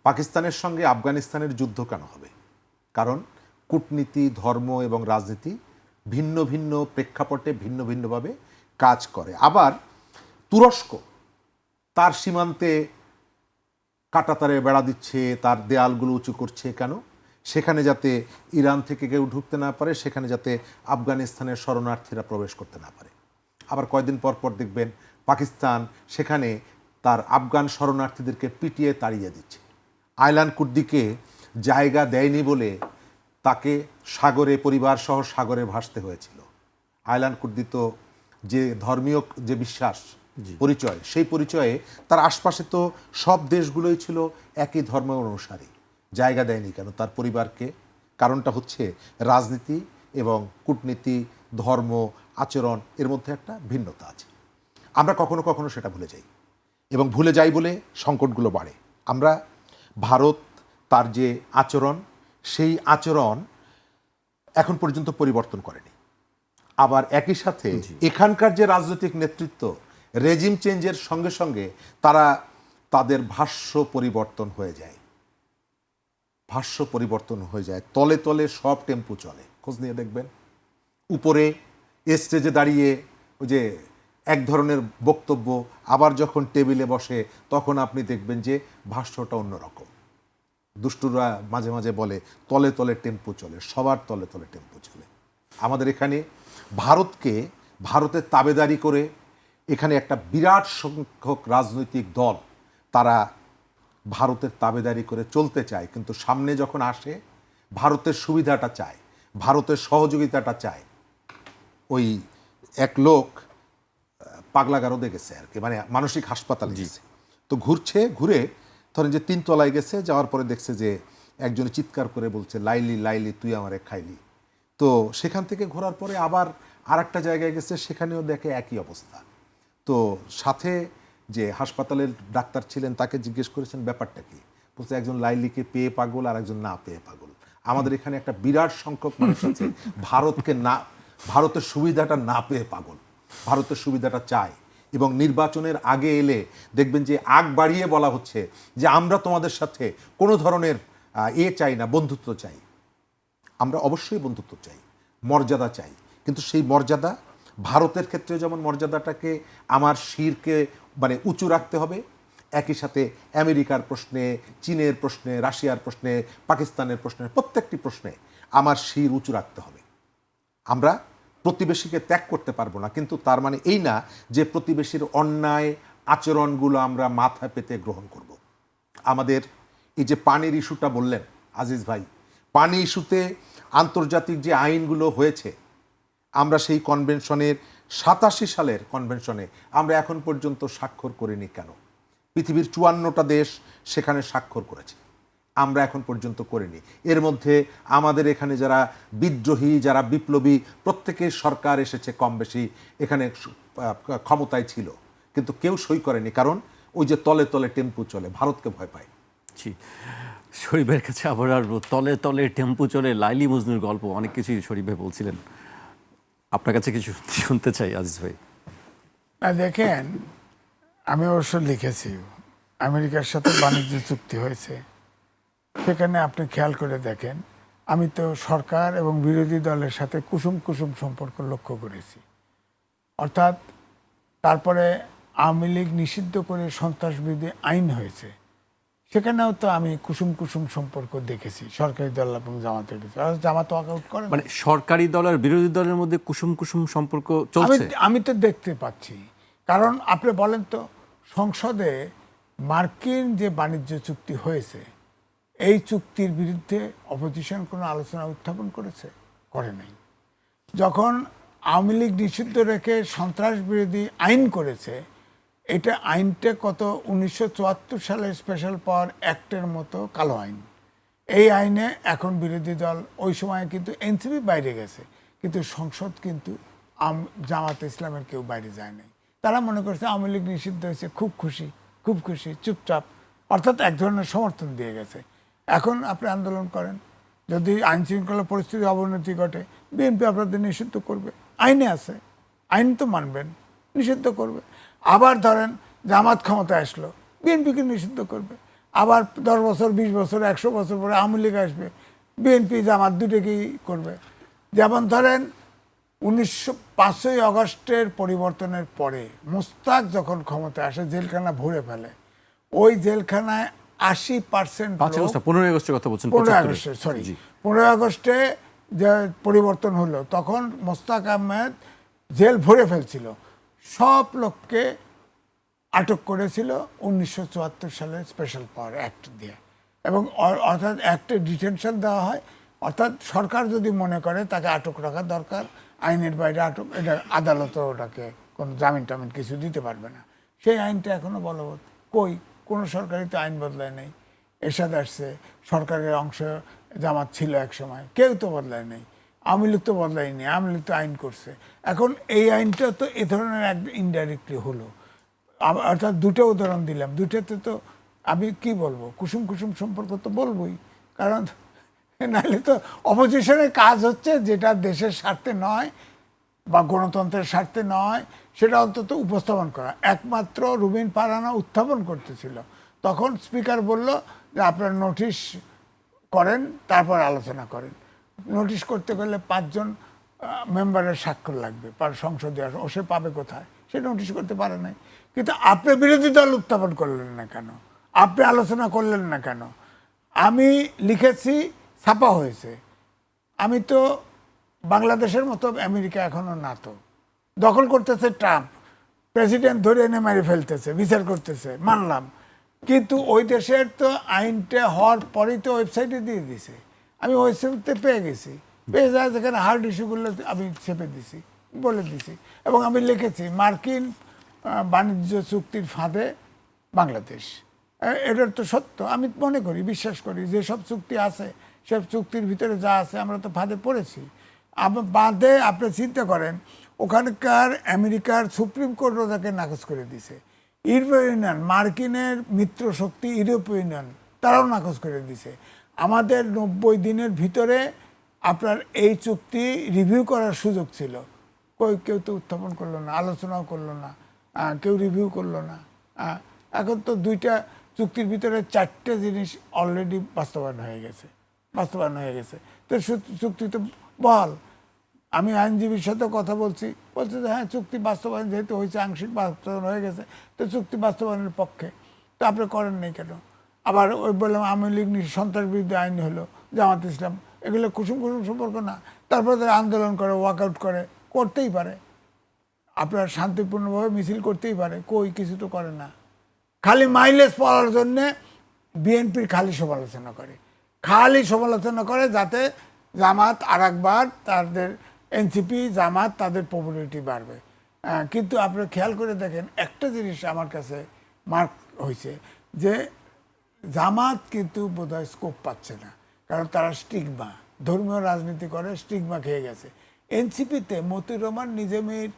পাকিস্তানের সঙ্গে আফগানিস্তানের যুদ্ধ কেন হবে? কারণ কূটনীতি, ধর্ম এবং রাজনীতি ভিন্ন ভিন্ন প্রেক্ষাপটে ভিন্ন ভিন্নভাবে কাজ করে। আবার তুরস্ক তার সীমান্তে কাঁটাতারে বেড়া দিচ্ছে, তার দেয়ালগুলো উঁচু করছে কেন? সেখানে যাতে ইরান থেকে কেউ ঢুকতে না পারে, সেখানে যাতে আফগানিস্তানের শরণার্থীরা প্রবেশ করতে না পারে। আবার কয়েকদিন পর পর দেখবেন পাকিস্তান সেখানে তার আফগান শরণার্থীদেরকে পিটিয়ে তাড়িয়ে দিচ্ছে। আয়লান কুর্দিকে জায়গা দেয়নি বলে তাকে সাগরে, পরিবার সহ সাগরে ভাসতে হয়েছিল। আয়লান কুর্দি তো যে ধর্মীয় যে বিশ্বাস পরিচয়, সেই পরিচয়ে তার আশপাশে তো সব দেশগুলোই ছিল একই ধর্মের অনুসারী। জায়গা দেয়নি কেন তার পরিবারকে? কারণটা হচ্ছে রাজনীতি এবং কূটনীতি, ধর্ম, আচরণ এর মধ্যে একটা ভিন্নতা আছে। আমরা কখনো কখনো সেটা ভুলে যাই, এবং ভুলে যাই বলে সংকটগুলো বাড়ে। আমরা ভারত তার যে আচরণ, সেই আচরণ এখন পর্যন্ত পরিবর্তন করেনি। আবার একই সাথে এখানকার যে রাজনৈতিক নেতৃত্ব রেজিম চেঞ্জের সঙ্গে সঙ্গে তারা তাদের ভাষ্য পরিবর্তন হয়ে যায়, ভাষ্য পরিবর্তন হয়ে যায়। তলে তলে সব টেম্পু চলে, খোঁজ নিয়ে দেখবেন। উপরে স্টেজে দাঁড়িয়ে ওই যে এক ধরনের বক্তব্য, আবার যখন টেবিলে বসে তখন আপনি দেখবেন যে ভাষ্যটা অন্যরকম। দুষ্টুরা মাঝে মাঝে বলে তলে তলে টেম্পু চলে, সবার তলে তলে টেম্পু চলে। আমাদের এখানে ভারতকে, ভারতের তাবেদারি করে এখানে একটা বিরাট সংখ্যক রাজনৈতিক দল তারা ভারতের তাবেদারি করে চলতে চায়, কিন্তু সামনে যখন আসে ভারতের সুবিধাটা চায়, ভারতের সহযোগিতাটা চায়। ওই এক লোক পাগলাগারদে গেছে আর কি, মানে মানসিক হাসপাতালে গেছে। তো ঘুরে ধরেন যে 3 তলায় গেছে, যাওয়ার পরে দেখছে যে একজন চিৎকার করে বলছে লাইলি লাইলি তুই আমারে খাইলি। তো সেখান থেকে ঘোরার পরে আবার আর একটা জায়গায় গেছে, সেখানেও দেখে একই অবস্থা। তো সাথে যে হাসপাতালের ডাক্তার ছিলেন তাকে জিজ্ঞেস করেছেন ব্যাপারটা কি, বলছে একজন লাইলিকে পেয়ে পাগল আর একজন না পেয়ে পাগল। আমাদের এখানে একটা বিরাট সংখ্যক মানুষ আছে ভারতকে না, ভারতের সুবিধাটা না পেয়ে পাগল, ভারতের সুবিধাটা চায়। এবং নির্বাচনের আগে এলে দেখবেন যে আগ বাড়িয়ে বলা হচ্ছে যে আমরা তোমাদের সাথে কোনো ধরনের চাই না, বন্ধুত্ব চাই। আমরা অবশ্যই বন্ধুত্ব চাই, মর্যাদা চাই, কিন্তু সেই মর্যাদা ভারতের ক্ষেত্রে যেমন মর্যাদাটাকে আমার শিরকে মানে উঁচু রাখতে হবে, একই সাথে আমেরিকার প্রশ্নে, চীনের প্রশ্নে, রাশিয়ার প্রশ্নে, পাকিস্তানের প্রশ্নে, প্রত্যেকটি প্রশ্নে আমার শির উঁচু রাখতে হবে। আমরা প্রতিবেশীকে ত্যাগ করতে পারবো না, কিন্তু তার মানে এই না যে প্রতিবেশীর অন্যায় আচরণগুলো আমরা মাথা পেতে গ্রহণ করব। আমাদের এই যে পানির ইস্যুটা বললেন আজিজ ভাই, পানি ইস্যুতে আন্তর্জাতিক যে আইনগুলো হয়েছে, আমরা সেই কনভেনশনের 87 সালের কনভেনশনে আমরা এখন পর্যন্ত স্বাক্ষর করিনি কেন? পৃথিবীর 54টা দেশ সেখানে স্বাক্ষর করেছে, আমরা এখন পর্যন্ত করিনি। এর মধ্যে আমাদের এখানে যারা বিদ্রোহী, যারা বিপ্লবী, প্রত্যেকের সরকার এসেছে কম বেশি এখানে ক্ষমতায় ছিল, কিন্তু কেউ সই করেনি, কারণ ওই যে তলে তলে টেম্পু চলে, ভারতকে ভয় পায়। জি, শরীফের কাছে আবার আসবো। তলে তলে টেম্পু চলে, লাইলি মজনুর গল্প, অনেক কিছুই শরীফ ভাই বলছিলেন। আপনার কাছে কিছু শুনতে চাই আজিজ ভাই। দেখেন, আমি অবশ্য লিখেছি আমেরিকার সাথে বাণিজ্য চুক্তি হয়েছে, সেখানে আপনি খেয়াল করে দেখেন, আমি তো সরকার এবং বিরোধী দলের সাথে কুসুম কুসুম সম্পর্ক লক্ষ্য করেছি। অর্থাৎ তারপরে আওয়ামী লীগ নিষিদ্ধ করে সন্ত্রাসবিরোধী আইন হয়েছে, সেখানেও তো আমি কুসুম কুসুম সম্পর্ক দেখেছি সরকারি দল এবং জামাতের ভিতরে। জামাত ওয়াকআউট করে না। মানে সরকারি দল আর বিরোধী দলের মধ্যে কুসুম কুসুম সম্পর্ক চলছে। আমি তো দেখতে পাচ্ছি, কারণ আপনি বলেন তো, সংসদে মার্কিন যে বাণিজ্য চুক্তি হয়েছে, এই চুক্তির বিরুদ্ধে অপোজিশন কোনো আলোচনা উত্থাপন করেছে? করে নাই। যখন আওয়ামী লীগ নিষিদ্ধ রেখে সন্ত্রাস বিরোধী আইন করেছে, এটা আইনটা কত 1974 সালের স্পেশাল পাওয়ার অ্যাক্টের মতো কালো আইন। এই আইনে এখন বিরোধী দল, ওই সময় কিন্তু এনসিপি বাইরে গেছে, কিন্তু সংসদ কিন্তু জামাত ইসলামের কেউ বাইরে যায় নাই। তারা মনে করছে আওয়ামী লীগ নিষিদ্ধ হয়েছে, খুব খুশি, খুব খুশি, চুপচাপ, অর্থাৎ এক ধরনের সমর্থন দিয়ে গেছে। এখন আপনি আন্দোলন করেন, যদি আইন শৃঙ্খলা পরিস্থিতির অবনতি ঘটে, বিএনপি আপনাদের নিষিদ্ধ করবে, আইনে আছে, আইন তো মানবেন, নিষিদ্ধ করবে। আবার ধরেন জামাত ক্ষমতায় আসলো, বিএনপিকে নিষিদ্ধ করবে। আবার 10 বছর, 20 বছর, 100 বছর পরে আওয়ামী লীগ আসবে, বিএনপি জামাত দুটোকেই করবে। যেমন ধরেন 5ই আগস্টের পরিবর্তনের পরে মোস্তাক যখন ক্ষমতায় আসে, জেলখানা ভরে ফেলে, ওই জেলখানায় 80% 15ই আগস্টের কথা বলছেন? 15 আগস্টে যে পরিবর্তন হলো, তখন মোস্তাক আহমেদ জেল ভরে ফেলছিল, সব লোককে আটক করেছিল 1974 সালের স্পেশাল পাওয়ার অ্যাক্ট দিয়ে, এবং অর্থাৎ অ্যাক্টে ডিটেনশন দেওয়া হয়। অর্থাৎ সরকার যদি মনে করে তাকে আটক রাখা দরকার, আইনের বাইরে আটক, এটা আদালতও ওটাকে কোনো জামিন টামিন কিছু দিতে পারবে না। সেই আইনটা এখনো বলবৎ। কই, কোনো সরকারি তো আইন বদলায় নাই। এরশাদ আসছে, সরকারের অংশ জামাত ছিল এক সময়, কেউ তো বদলায় নাই। আওয়ামী লীগ তো বদলায়নি, আওয়ামী লীগ তো আইন করছে। এখন এই আইনটা তো এ ধরনের এক ইনডাইরেক্টলি হলো। অর্থাৎ দুটো উদাহরণ দিলাম, দুটোতে তো আমি কি বলবো, কুসুম কুসুম সম্পর্ক তো বলবোই, কারণ নাহলে তো অপোজিশনের কাজ হচ্ছে যেটা দেশের স্বার্থে নয় বা গণতন্ত্রের স্বার্থে নয়, সেটা অন্তত উপস্থাপন করা। একমাত্র রুবিন ফারহানা উত্থাপন করতেছিল, তখন স্পিকার বলল যে আপনারা নোটিশ করেন, তারপর আলোচনা করেন। নোটিশ করতে গেলে 5 জন মেম্বারের স্বাক্ষর লাগবে সংসদে, ও সে পাবে কোথায়? সে নোটিশ করতে পারে নাই। কিন্তু আপনি বিরোধী দল উত্থাপন করলেন না কেন? আপনি আলোচনা করলেন না কেন? আমি লিখেছি, ছাপা হয়েছে। আমি তো বাংলাদেশের মতো আমেরিকা এখনো না, তো দখল করতেছে ট্রাম্প, প্রেসিডেন্ট ধরে এনে মেরে ফেলতেছে, বিচার করতেছে, মানলাম। কিন্তু ওই দেশের তো আইনটা হওয়ার পরেই তো ওয়েবসাইটে দিয়ে দিছে, আমি ওয়েবসাইটে পেয়ে গেছি, পেয়ে যায় যেখানে হার্ড ইস্যুগুলো আমি ছেপে দিছি, বলে দিছি। এবং আমি লিখেছি মার্কিন বাণিজ্য চুক্তির ফাঁদে বাংলাদেশ। এটার তো সত্য, আমি মনে করি, বিশ্বাস করি, যেসব চুক্তি আছে সব চুক্তির ভিতরে যা আছে আমরা তো ফাঁদে পড়েছি। বাদে আপনি চিন্তা করেন, ওখানকার আমেরিকার সুপ্রিম কোর্টও তাকে নাকচ করে দিছে। ইউরোপীয় ইউনিয়ন, মার্কিনের মিত্র শক্তি ইউরোপীয় ইউনিয়ন, তারাও নাকচ করে দিছে। আমাদের 90 দিনের ভিতরে আপনার এই চুক্তি রিভিউ করার সুযোগ ছিল, কেউ তো উত্থাপন করলো না, আলোচনাও করলো না, কেউ রিভিউ করলো না। এখন তো 2টা চুক্তির ভিতরে 4টে জিনিস অলরেডি বাস্তবায়ন হয়ে গেছে। তো চুক্তি তো বল, আমি আইনজীবীর সাথে কথা বলছি, বলছে যে হ্যাঁ চুক্তি বাস্তবায়ন যেহেতু হয়েছে, আংশিক বাস্তবায়ন হয়ে গেছে, তো চুক্তি বাস্তবায়নের পক্ষে। তো আপনি করেন নাই কেন? আবার ওই বললাম আওয়ামী লীগ সন্ত্রাস বিরুদ্ধে আইন হলো, জামাত ইসলাম, এগুলো কুসুম কুসুম সম্পর্ক না। তারপরে তারা আন্দোলন করে, ওয়াকআউট করে, করতেই পারে, আপনার শান্তিপূর্ণভাবে মিছিল করতেই পারে, কই কিছু তো করে না। খালি মাইলেজ পাওয়ার জন্যে বিএনপির খালি সমালোচনা করে, খালি সমালোচনা করে, যাতে জামাত আর একবার তাদের এনসিপি জামাত তাদের পপুলারিটি বাড়বে। কিন্তু আপনি খেয়াল করে দেখেন একটা জিনিস আমার কাছে মার্ক হয়েছে, যে জামাত কিন্তু বোধহয় স্কোপ পাচ্ছে না, কারণ তারা স্টিগমা, ধর্মীয় রাজনীতি করে, স্টিগমা খেয়ে গেছে। এনসিপিতে মতিউর রহমান নিজামীর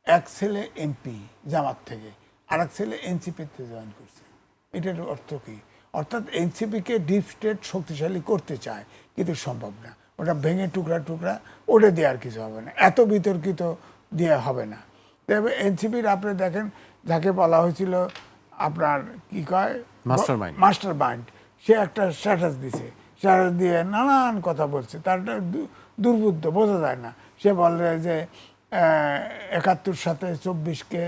এক ছেলে এমপি জামাত থেকে, আর এক ছেলে এনসিপিতে জয়েন করছে। এটার অর্থ কি? অর্থাৎ এনসিপিকে ডিপ স্টেট শক্তিশালী করতে চায়, কিন্তু সম্ভব না। ওটা ভেঙে টুকরা টুকরা ওটা দিয়ে আর কিছু হবে না, এত বিতর্কিত দিয়ে হবে না। তবে এনসিপির আপনি দেখেন, যাকে বলা হয়েছিল আপনার কি কয় মাস্টারমাইন্ড, মাস্টার মাইন্ড, সে একটা স্ট্যাটাস দিছে, স্ট্যাটাস দিয়ে নানান কথা বলছে, তার দুর্বুদ্ধ, বোঝা যায় না। সে বলে যে ৭১ সাথে ২৪-কে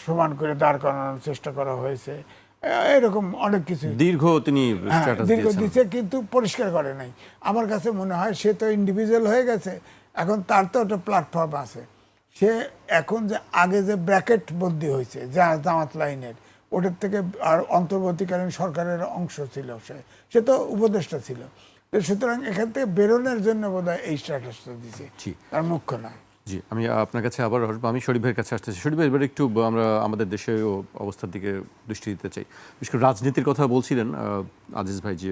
সমান করে দাঁড় করানোর চেষ্টা করা হয়েছে, এরকম অনেক কিছু দীর্ঘ তিনি স্ট্যাটাস দীর্ঘ দিয়েছেন। দিচ্ছে, কিন্তু পরিষ্কার করে নাই। আমার কাছে মনে হয় সে তো ইন্ডিভিজুয়াল হয়ে গেছে, এখন তার তো একটা প্ল্যাটফর্ম আছে। সে এখন যে আগে যে ব্র্যাকেট বন্দী হয়েছে যা জামাত লাইনের, ওটার থেকে আর অন্তর্বর্তীকালীন সরকারের অংশ ছিল, সে তো উপদেষ্টা ছিল। তো সুতরাং এখান থেকে বেরোনোর জন্য বোধহয় এই স্ট্যাটাসটা দিছে, তার মুখ্য নয়। জি, আমি আপনার কাছে আবার আসবো। আমি শরীফ ভাইয়ের কাছে আসতেছি। শরীফ ভাই, এবার একটু আমরা আমাদের দেশের অবস্থার দিকে দৃষ্টি দিতে চাই। বিশেষ করে রাজনীতির কথা বলছিলেন আজিজ ভাই, যে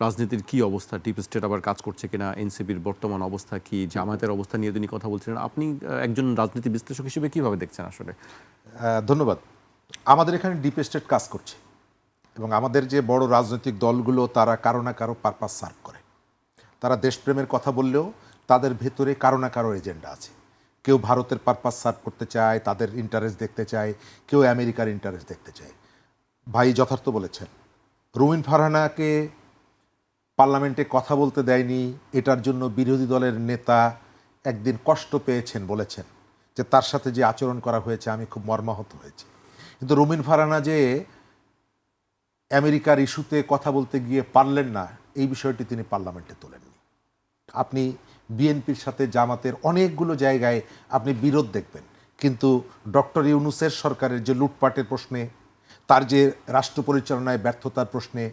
রাজনীতির কি অবস্থা, ডিপ স্টেট আবার কাজ করছে কিনা, এনসিপির বর্তমান অবস্থা কি, জামায়াতের অবস্থা নিয়ে তিনি কথা বলছিলেন। আপনি একজন রাজনীতি বিশ্লেষক হিসেবে কিভাবে দেখছেন আসলে? ধন্যবাদ। আমাদের এখানে ডিপ স্টেট কাজ করছে, এবং আমাদের যে বড় রাজনৈতিক দলগুলো তারা কারো না কারো পারপাস সার্ভ করে। তারা দেশপ্রেমের কথা বললেও তাদের ভেতরে কারো না কারো এজেন্ডা আছে। কেউ ভারতের পারপাস সার্ভ করতে চায়, তাদের ইন্টারেস্ট দেখতে চায়, কেউ আমেরিকার ইন্টারেস্ট দেখতে চায়। ভাই যথার্থ বলেছেন, রুমিন ফারহানাকে পার্লামেন্টে কথা বলতে দেয়নি, এটার জন্য বিরোধী দলের নেতা একদিন কষ্ট পেয়েছেন, বলেছেন যে তার সাথে যে আচরণ করা হয়েছে আমি খুব মর্মাহত হয়েছি। কিন্তু রুমিন ফারহানা যে আমেরিকার ইস্যুতে কথা বলতে গিয়ে পারলেন না, এই বিষয়টি তিনি পার্লামেন্টে তোলেননি। আপনি বিএনপির সাথে জামাতের অনেকগুলো জায়গায় আপনি বিরোধ দেখবেন, কিন্তু ডক্টর ইউনূসের সরকারের যে লুটপাটের প্রশ্নে, তার যে রাষ্ট্র পরিচালনায় ব্যর্থতার প্রশ্নে,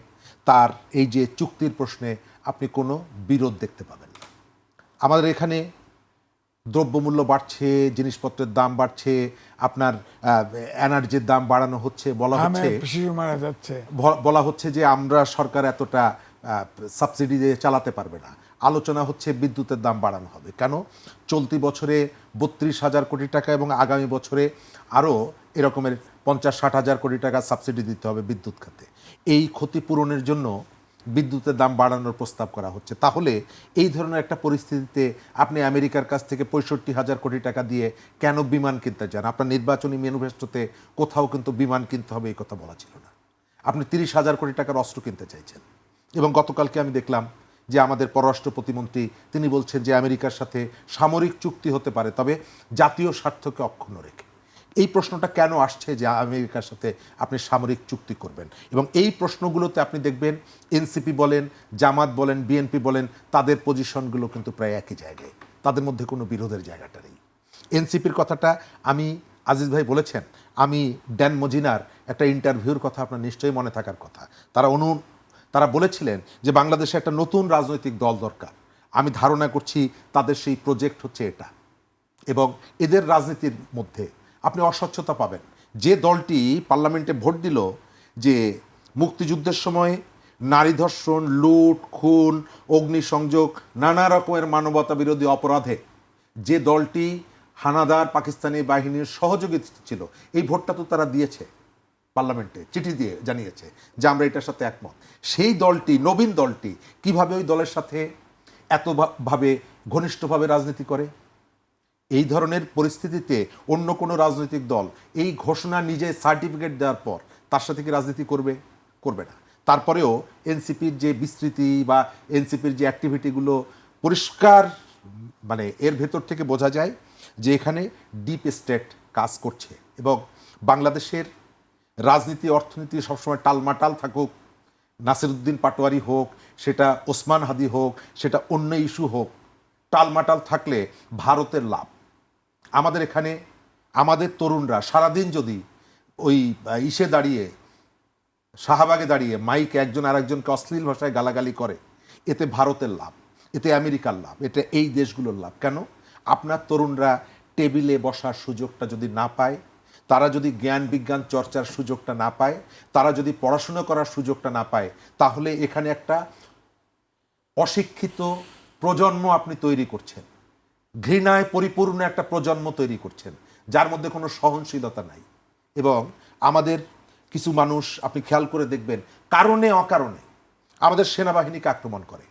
তার এই যে চুক্তির প্রশ্নে আপনি কোনো বিরোধ দেখতে পাবেন না। আমাদের এখানে দ্রব্যমূল্য বাড়ছে, জিনিসপত্রের দাম বাড়ছে, আপনার এনার্জির দাম বাড়ানো হচ্ছে, মারা যাচ্ছে, বলা হচ্ছে যে আমরা সরকার এতটা সাবসিডি দিয়ে চালাতে পারবে না। আলোচনা হচ্ছে বিদ্যুতের দাম বাড়ানো হবে। কেন? চলতি বছরে ৩২,০০০ কোটি টাকা এবং আগামী বছরে আরও এরকমের ৫০-৬০ হাজার কোটি টাকা সাবসিডি দিতে হবে বিদ্যুৎ খাতে। এই ক্ষতিপূরণের জন্য বিদ্যুতের দাম বাড়ানোর প্রস্তাব করা হচ্ছে। তাহলে এই ধরনের একটা পরিস্থিতিতে আপনি আমেরিকার কাছ থেকে ৬৫,০০০ কোটি টাকা দিয়ে কেন বিমান কিনতে চান? আপনার নির্বাচনী ম্যানিফেস্টোতে কোথাও কিন্তু বিমান কিনতে হবে এই কথা বলা ছিল না। আপনি ৩০,০০০ কোটি টাকার অস্ত্র কিনতে চাইছেন। এবং গতকালকে আমি দেখলাম যে আমাদের পররাষ্ট্র প্রতিমন্ত্রী তিনি বলছেন যে আমেরিকার সাথে সামরিক চুক্তি হতে পারে, তবে জাতীয় স্বার্থকে অক্ষুণ্ণ রেখে। এই প্রশ্নটা কেন আসছে যে আমেরিকার সাথে আপনি সামরিক চুক্তি করবেন? এবং এই প্রশ্নগুলোতে আপনি দেখবেন এনসিপি বলেন, জামাত বলেন, বিএনপি বলেন, তাদের পজিশনগুলো কিন্তু প্রায় একই জায়গায়, তাদের মধ্যে কোনো বিরোধের জায়গাটা নেই। এনসিপির কথাটা আমি, আজিজ ভাই বলেছেন, আমি ড্যান মজিনার একটা ইন্টারভিউর কথা আপনার নিশ্চয়ই মনে থাকার কথা। তারা বলেছিলেন যে বাংলাদেশে একটা নতুন রাজনৈতিক দল দরকার। আমি ধারণা করছি তাদের সেই প্রজেক্ট হচ্ছে এটা। এবং এদের রাজনীতির মধ্যে আপনি অস্বচ্ছতা পাবেন। যে দলটি পার্লামেন্টে ভোট দিল যে মুক্তিযুদ্ধের সময় নারী ধর্ষণ, লুট, খুন, অগ্নিসংযোগ, নানা রকমের মানবতা বিরোধী অপরাধে যে দলটি হানাদার পাকিস্তানি বাহিনীর সহযোগিতা ছিল, এই ভোটটা তো তারা দিয়েছে, পার্লামেন্টে চিঠি দিয়ে জানিয়েছে যে আমরা এটার সাথে একমত। সেই দলটি, নবীন দলটি, কিভাবে ওই দলের সাথে এতভাবে ঘনিষ্ঠভাবে রাজনীতি করে? এই ধরনের পরিস্থিতিতে অন্য কোনো রাজনৈতিক দল এই ঘোষণা নিজে সার্টিফিকেট দেওয়ার পর তার সাথে কি রাজনীতি করবে? করবে না। তারপরেও এনসিপির যে বিস্তৃতি বা এনসিপির যে অ্যাক্টিভিটিগুলো পরিষ্কার মানে এর ভেতর থেকে বোঝা যায় যে এখানে ডিপ স্টেট কাজ করছে এবং বাংলাদেশের রাজনীতি অর্থনীতি সবসময় টালমাটাল থাকুক, নাসিরউদ্দিন পাটোয়ারি হোক, সেটা ওসমান হাদি হোক, সেটা অন্য ইস্যু হোক, টালমাটাল থাকলে ভারতের লাভ। আমাদের এখানে আমাদের তরুণরা সারাদিন যদি ওই ইসে দাঁড়িয়ে, শাহবাগে দাঁড়িয়ে মাইক একজন আরেকজনকে অশ্লীল ভাষায় গালাগালি করে, এতে ভারতের লাভ, এতে আমেরিকার লাভ, এটা এই দেশগুলোর লাভ। কেন? আপনার তরুণরা টেবিলে বসার সুযোগটা যদি না পায়, তারা যদি জ্ঞান বিজ্ঞান চর্চার সুযোগটা না পায়, তারা যদি পড়াশোনা করার সুযোগটা না পায়, তাহলে এখানে একটা অশিক্ষিত প্রজন্ম আপনি তৈরি করছেন, ঘৃণায় পরিপূর্ণ একটা প্রজন্ম তৈরি করছেন, যার মধ্যে কোনো সহনশীলতা নাই। এবং আমাদের কিছু মানুষ আপনি খেয়াল করে দেখবেন কারণে অকারণে আমাদের সেনাবাহিনীকে আক্রমণ করে।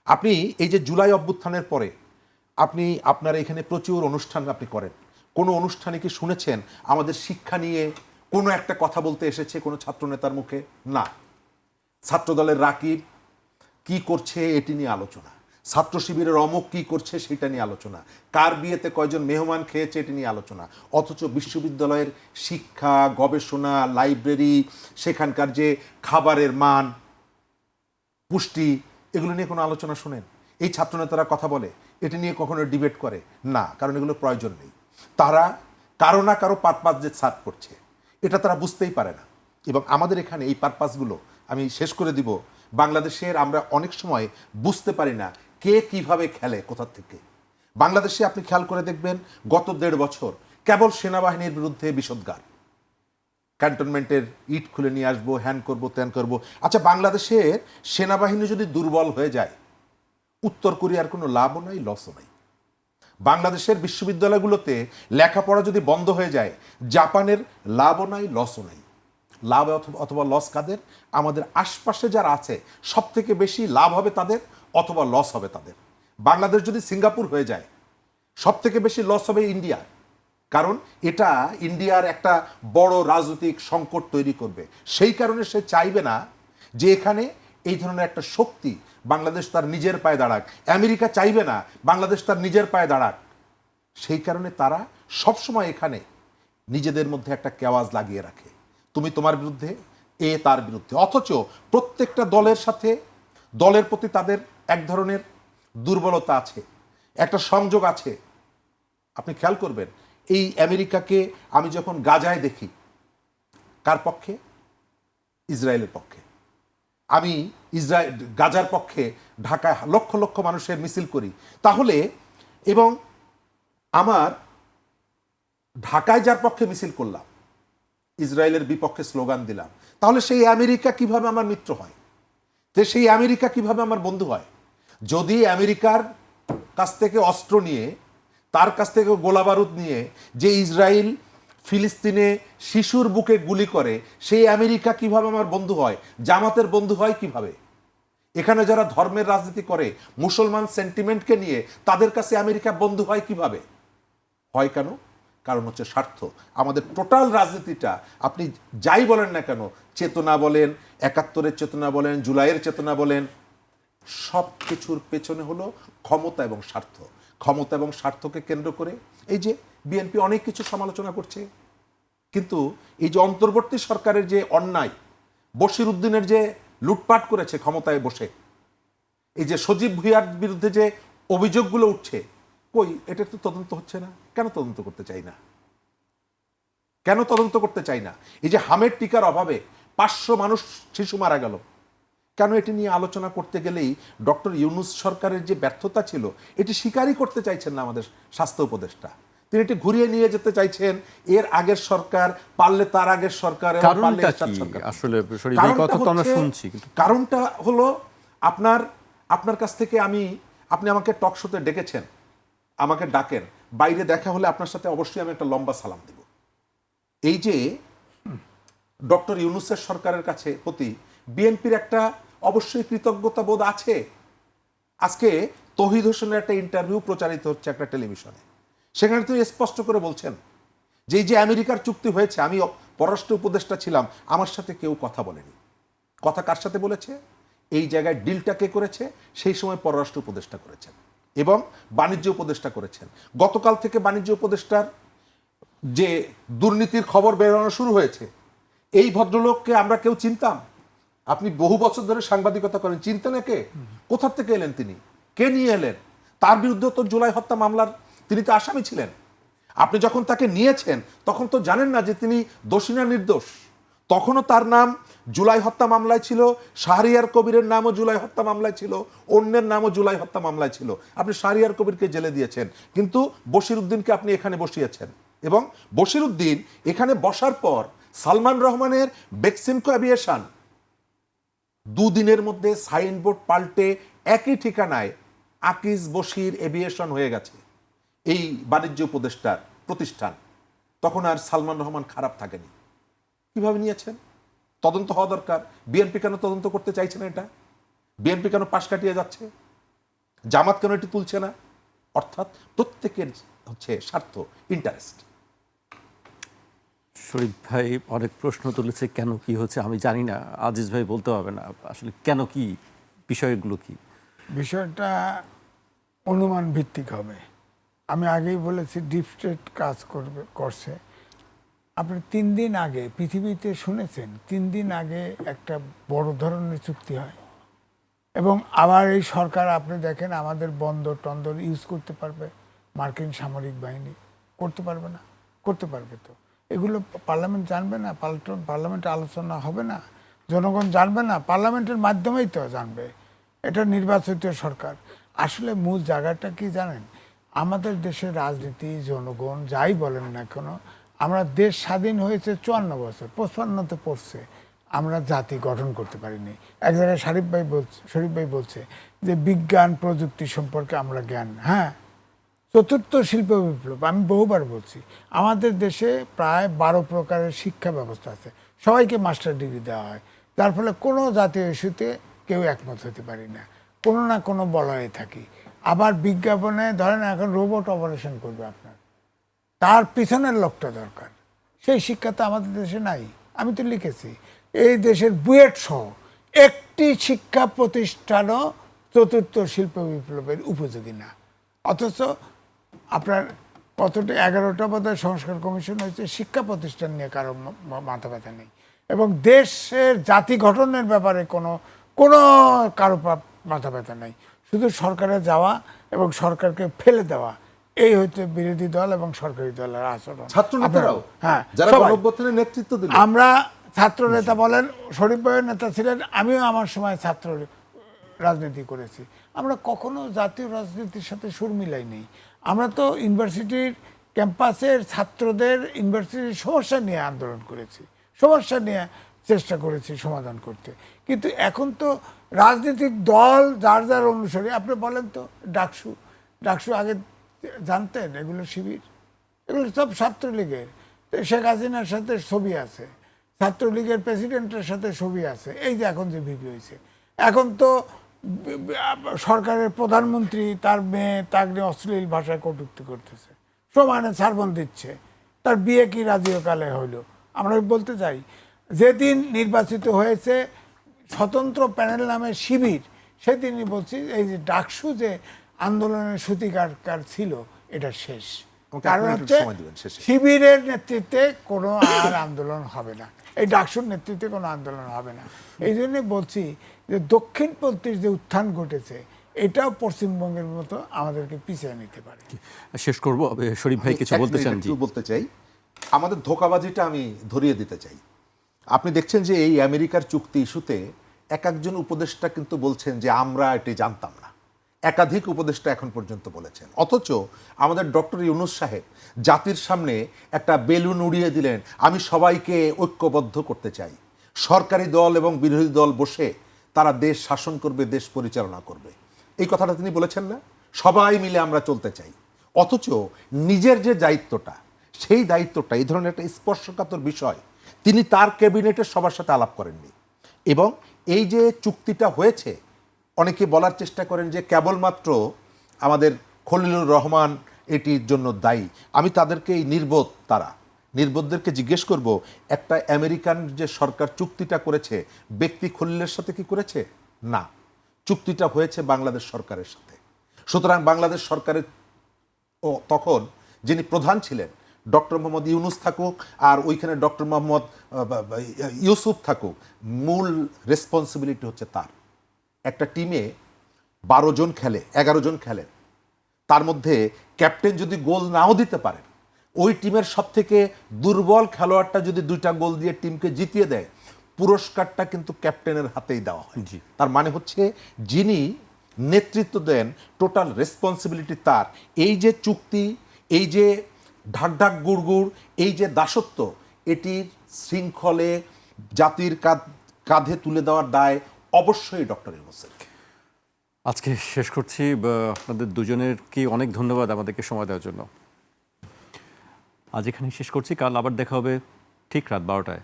আপনি এই যে জুলাই অভ্যুত্থানের পরে আপনি আপনার এখানে প্রচুর অনুষ্ঠান আপনি করেন, কোনো অনুষ্ঠানে কি শুনেছেন আমাদের শিক্ষা নিয়ে কোনো একটা কথা বলতে এসেছে কোনো ছাত্রনেতার মুখে? না। ছাত্রদলের রাকিব কি করছে এটি নিয়ে আলোচনা, ছাত্র শিবিরের অমুক কি করছে সেটা নিয়ে আলোচনা, কার বিয়েতে কয়জন মেহমান খেয়েছে এটি নিয়ে আলোচনা। অথচ বিশ্ববিদ্যালয়ের শিক্ষা, গবেষণা, লাইব্রেরি, সেখানকার যে খাবারের মান, পুষ্টি, এগুলো নিয়ে কোনো আলোচনা শোনেন? এই ছাত্রনেতারা কথা বলে এটি নিয়ে কখনো ডিবেট করে না, কারণ এগুলো প্রয়োজন নেই। তারা কারো না কারো পারপাস যে সার্ভ করছে এটা তারা বুঝতেই পারে না। এবং আমাদের এখানে এই পারপাসগুলো আমি শেষ করে দিব, বাংলাদেশের আমরা অনেক সময় বুঝতে পারি না কে কিভাবে খেলে কোথা থেকে। বাংলাদেশে আপনি খেয়াল করে দেখবেন গত 1.5 বছর কেবল সেনাবাহিনীর বিরুদ্ধে বিষোদ্গার, ক্যান্টনমেন্টের ইট খুলে নিয়ে আসবো, হ্যান করবো, ত্যান করবো। আচ্ছা, বাংলাদেশের সেনাবাহিনী যদি দুর্বল হয়ে যায়, উত্তর কোরিয়ার কোনো লাভও নাই, লসও নাই। বাংলাদেশের বিশ্ববিদ্যালয়গুলোতে লেখাপড়া যদি বন্ধ হয়ে যায়, জাপানের লাভও নাই, লসও নাই। লাভ অথবা লস কাদের? আমাদের আশপাশে যারা আছে সব থেকে বেশি লাভ হবে তাদের, অথবা লস হবে তাদের। বাংলাদেশ যদি সিঙ্গাপুর হয়ে যায়, সব থেকে বেশি লস হবে ইন্ডিয়ার, কারণ এটা ইন্ডিয়ার একটা বড় রাজনৈতিক সংকট তৈরি করবে। সেই কারণে সে চাইবে না যে এখানে এই ধরনের একটা শক্তি বাংলাদেশ তার নিজের পায়ে দাঁড়াক। আমেরিকা চাইবে না বাংলাদেশ তার নিজের পায়ে দাঁড়াক। সেই কারণে তারা সবসময় এখানে নিজেদের মধ্যে একটা কেওয়াজ লাগিয়ে রাখে, তুমি তোমার বিরুদ্ধে, এ তার বিরুদ্ধে। অথচ প্রত্যেকটা দলের সাথে, দলের প্রতি তাদের এক ধরনের দুর্বলতা আছে, একটা সংযোগ আছে। আপনি খেয়াল করবেন এই আমেরিকাকে আমি যখন গাজায় দেখি, কার পক্ষে? ইসরায়েলের পক্ষে। আমি গাজার পক্ষে ঢাকায় লক্ষ লক্ষ মানুষের মিছিল করি, তাহলে এবং আমার ঢাকায় যার পক্ষে মিছিল করলাম, ইসরায়েলের বিপক্ষে স্লোগান দিলাম, তাহলে সেই আমেরিকা কিভাবে আমার মিত্র হয়? তো সেই আমেরিকা কিভাবে আমার বন্ধু হয়? যদি আমেরিকার কাছ থেকে অস্ত্র নিয়ে, তার কাছ থেকে গোলা বারুদ নিয়ে যে ইসরায়েল ফিলিস্তিনে শিশুর বুকে গুলি করে, সেই আমেরিকা কিভাবে আমার বন্ধু হয়? জামাতের বন্ধু হয় কিভাবে? এখানে যারা ধর্মের রাজনীতি করে, মুসলমান সেন্টিমেন্টকে নিয়ে, তাদের কাছে আমেরিকা বন্ধু হয় কিভাবে? হয় কেন? কারণ হচ্ছে স্বার্থ। আমাদের টোটাল রাজনীতিটা আপনি যাই বলেন না কেন, চেতনা বলেন, 71-এর চেতনা বলেন, জুলাইয়ের চেতনা বলেন, সব কিছুর পেছনে হলো ক্ষমতা এবং স্বার্থ। ক্ষমতা এবং স্বার্থকে কেন্দ্র করে এই যে বিএনপি অনেক কিছু সমালোচনা করছে, কিন্তু এই যে অন্তর্বর্তী সরকারের যে অন্যায়, বশির উদ্দিনের যে লুটপাট করেছে ক্ষমতায় বসে, এই যে সজীব ভুঁইয়ার বিরুদ্ধে যে অভিযোগগুলো উঠছে, কই এটা তো তদন্ত হচ্ছে না? কেন তদন্ত করতে চাই না? কেন তদন্ত করতে চাই না? এই যে হামের টিকার অভাবে 500 মানুষ শিশু মারা গেল, কেন এটি নিয়ে আলোচনা করতে গেলেই ডক্টর ইউনূস সরকারের যে ব্যর্থতা ছিল এটি স্বীকারই করতে চাইছেন না আমাদের স্বাস্থ্য উপদেষ্টা। তিনি এটি ঘুরিয়ে নিয়ে যেতে চাইছেন, এর আগের সরকার, পারলে তার আগের সরকার, কারণটা কি আসলে? এই কথা তো আমরা শুনছি, কারণটা হলো আপনার কাছ থেকে আপনি আমাকে টক শোতে ডেকেছেন, আমাকে ডাকেন, বাইরে দেখা হলে আপনার সাথে অবশ্যই আমি একটা লম্বা সালাম দেব। এই যে ডক্টর ইউনূসের সরকারের কাছে প্রতি বিএনপির একটা অবশ্যই কৃতজ্ঞতা বোধ আছে। আজকে তৌহিদ হোসেনের একটা ইন্টারভিউ প্রচারিত হচ্ছে একটা টেলিভিশনে, সেখানে তো স্পষ্ট করে বলছেন যে এই যে আমেরিকার চুক্তি হয়েছে, আমি পররাষ্ট্র উপদেষ্টা ছিলাম, আমার সাথে কেউ কথা বলেনি। কথা কার সাথে বলেছে? এই জায়গায় ডিলটা কে করেছে? সেই সময় পররাষ্ট্র উপদেষ্টা করেছেন। এবং বাণিজ্য উপদেষ্টা করেছেন। গতকাল থেকে বাণিজ্য উপদেষ্টার যে দুর্নীতির খবর বেরোনো শুরু হয়েছে, এই ভদ্রলোককে আমরা কেউ চিনতাম? আপনি বহু বছর ধরে সাংবাদিকতা করেন, চিনতেন একে? কোথা থেকে এলেন তিনি? কে নিয়ে এলেন? তার বিরুদ্ধে তো জুলাই হত্যা মামলার তিনি তো আসামি ছিলেন। আপনি যখন তাকে নিয়েছেন তখন তো জানেন না যে তিনি দোষী না নির্দোষ। তখনও তার নাম জুলাই হত্যা মামলায় ছিল, শাহরিয়ার কবিরের নামও জুলাই হত্যা মামলায় ছিল, অন্যের নামও জুলাই হত্যা মামলায় ছিল। আপনি শাহরিয়ার কবিরকে জেলে দিয়েছেন, কিন্তু বশির উদ্দিনকে আপনি এখানে বসিয়েছেন। এবং বশির উদ্দিন এখানে বসার পর সালমান রহমানের বেক্সিমকো অ্যাভিয়েশন দুদিনের মধ্যে সাইনবোর্ড পাল্টে একই ঠিকানায় আকিজ বশির এভিয়েশন হয়ে গেছে, এই বাণিজ্য উপদেষ্টার প্রতিষ্ঠান। তখন আর সালমান রহমান খারাপ থাকেনি। কিভাবে নিয়েছেন? তদন্ত হওয়া দরকার। বিএনপি কেন তদন্ত করতে চাইছে না? এটা বিএনপি কেন পাশ কাটিয়ে যাচ্ছে? জামাত কেন এটি তুলছে না? অর্থাৎ প্রত্যেকের হচ্ছে স্বার্থ, ইন্টারেস্ট। শরীফ ভাই অনেক প্রশ্ন তুলেছে, কেন কি হচ্ছে আমি জানি না, আজিজ ভাই বলতে হবে না আসলে কেন কি, বিষয়গুলো কি? বিষয়টা অনুমান ভিত্তিক হবে। আমি আগেই বলেছি ডিপ স্টেট কাজ করছে। আপনি 3 দিন আগে পৃথিবীতে শুনেছেন 3 দিন আগে একটা বড় ধরনের চুক্তি হয়, এবং আবার এই সরকার আপনি দেখেন আমাদের বন্দর টন্দর ইউজ করতে পারবে, মার্কিন সামরিক বাহিনী করতে পারবে না? করতে পারবে। তো এগুলো পার্লামেন্ট জানবে না? পার্লামেন্টে আলোচনা হবে না? জনগণ জানবে না? পার্লামেন্টের মাধ্যমেই তো জানবে। এটা নির্বাচিত সরকার। আসলে মূল জায়গাটা কি জানেন? আমাদের দেশের রাজনীতি, জনগণ যাই বলেন না কেন, আমরা দেশ স্বাধীন হয়েছে 54 বছর, 55তে পড়ছে, আমরা জাতি গঠন করতে পারিনি। এক জায়গায় শরীফ ভাই বলছে যে বিজ্ঞান প্রযুক্তি সম্পর্কে আমরা জ্ঞান, হ্যাঁ, চতুর্থ শিল্প বিপ্লব, আমি বহুবার বলছি আমাদের দেশে প্রায় 12 প্রকারের শিক্ষা ব্যবস্থা আছে, সবাইকে মাস্টার ডিগ্রি দেওয়া হয়, যার ফলে কোনো জাতীয় ইস্যুতে কেউ একমত হতে পারি না, কোনো না কোনো বলয়ে থাকি। আবার বিজ্ঞাপনে ধরেন এখন রোবট অপারেশন করবে আপনার, তার পিছনের লোকটা দরকার, সেই শিক্ষা তো আমাদের দেশে নাই। আমি তো লিখেছি এই দেশের বুয়েট সহ একটি শিক্ষা প্রতিষ্ঠানও চতুর্থ শিল্প বিপ্লবের উপযোগী না। অথচ আপনার কতটা 11টা বোধহয় সংস্কার কমিশন হয়েছে, শিক্ষা প্রতিষ্ঠান নিয়ে কারো মাথা ব্যথা নেই, এবং দেশের জাতি গঠনের ব্যাপারে কোনো কারো মাথা ব্যথা নেই। শুধু সরকারে যাওয়া এবং সরকারকে ফেলে দেওয়া, এই হচ্ছে বিরোধী দল এবং সরকারি দলের আচরণ। ছাত্র নেতারাও, হ্যাঁ, যারা সবাই। গণঅভ্যুত্থানের নেতৃত্ব দিলেন, আমরা ছাত্র নেতা বলেন, শরীফ ভাইয়ের নেতা ছিলেন, আমিও আমার সময় ছাত্র রাজনীতি করেছি। আমরা কখনো জাতীয় রাজনীতির সাথে সুর মিলাই নেই। আমরা তো ইউনিভার্সিটির ক্যাম্পাসের ছাত্রদের ইউনিভার্সিটির সমস্যা নিয়ে আন্দোলন করেছি, সমস্যা নিয়ে চেষ্টা করেছি সমাধান করতে। কিন্তু এখন তো রাজনৈতিক দল যার যার অনুসারী। আপনি বলেন তো ডাকসু আগে জানতেন এগুলো শিবির? এগুলো সব ছাত্রলীগের। শেখ হাসিনার সাথে ছবি আছে, ছাত্রলীগের প্রেসিডেন্টের সাথে ছবি আছে, এই যে এখন যে ভিডিও হয়েছে। এখন তো সরকারের প্রধানমন্ত্রী তার মেয়ে তাকে নিয়ে অশ্লীল ভাষায় কটূক্তি করতেছে, সমানে ছাড়বন দিচ্ছে। তার বিয়ে কি রাজীয়কালে হইল? আমরা বলতে চাই, যেদিন নির্বাচিত হয়েছে স্বতন্ত্র প্যানেল নামে শিবির, সেদিনই বলছি এই যে ডাকসু যে আন্দোলনের সূতিকার ছিল, এটা শেষ। কারণ হচ্ছে শিবিরের নেতৃত্বে কোনো আর আন্দোলন হবে না, এই ডাকসুর নেতৃত্বে কোনো আন্দোলন হবে না। এই জন্য বলছি যে দক্ষিণপন্থীর যে উত্থান ঘটেছে, এটাও পশ্চিমবঙ্গের মতো আমাদেরকে পিছিয়ে নিতে পারে। শেষ করব, শরীফ ভাই কিছু বলতে চান? জি, বলতে চাই, আমাদের ধোঁকাবাজিটা আমি ধরিয়ে দিতে চাই। আপনি দেখছেন যে এই আমেরিকার চুক্তি ইস্যুতে এক একজন উপদেষ্টা কিন্তু বলছেন যে আমরা এটি জানতাম না। একাধিক উপদেষ্টা এখন পর্যন্ত বলেছেন। অথচ আমাদের ডক্টর ইউনূস সাহেব জাতির সামনে একটা বেলুন উড়িয়ে দিলেন, আমি সবাইকে ঐক্যবদ্ধ করতে চাই, সরকারি দল এবং বিরোধী দল বসে তারা দেশ শাসন করবে, দেশ পরিচালনা করবে। এই কথাটা তিনি বলেছেন না? সবাই মিলে আমরা চলতে চাই। অথচ নিজের যে দায়িত্বটা, সেই দায়িত্বটা, এই ধরনের একটা স্পর্শকাতর বিষয় তিনি তার ক্যাবিনেটের সবার সাথে আলাপ করেননি। এবং এই যে চুক্তিটা হয়েছে, অনেকে বলার চেষ্টা করেন যে কেবলমাত্র আমাদের খলিলুর রহমান এটির জন্য দায়ী। আমি তাদেরকে এই নির্বোধদেরকে জিজ্ঞেস করব, একটা আমেরিকান যে সরকার চুক্তিটা করেছে, ব্যক্তি খলিলের সাথে কি করেছে? না, চুক্তিটা হয়েছে বাংলাদেশ সরকারের সাথে। সুতরাং বাংলাদেশ সরকারের তখন যিনি প্রধান ছিলেন ডক্টর মোহাম্মদ ইউনুস থাকুক আর ওইখানে ডক্টর মোহাম্মদ ইউসুফ থাকুক, মূল রেসপন্সিবিলিটি হচ্ছে তার। একটা টিমে 12 জন খেলে, 11 জন খেলেন, তার মধ্যে ক্যাপ্টেন যদি গোল নাও দিতে পারেন, ওই টিমের সব থেকে দুর্বল খেলোয়াড়টা যদি 2টা গোল দিয়ে টিমকে জিতিয়ে দেয়, পুরস্কারটা কিন্তু ক্যাপ্টেনের হাতেই দেওয়া হয়। তার মানে হচ্ছে যিনি নেতৃত্ব দেন টোটাল রেসপন্সিবিলিটি তার। এই যে চুক্তি, এই যে ঢাক ঢাক গুড়গুড়, এই যে দাসত্ব, এটির শৃঙ্খলে জাতির কাঁধে তুলে দেওয়ার দায় অবশ্যই ডক্টর ইউনূসের। আজকে শেষ করছি। আপনাদের দুজনেরকে অনেক ধন্যবাদ আমাদেরকে সময় দেওয়ার জন্য। আজ এখানেই শেষ করছি। কাল আবার দেখা হবে ঠিক রাত 12টায়।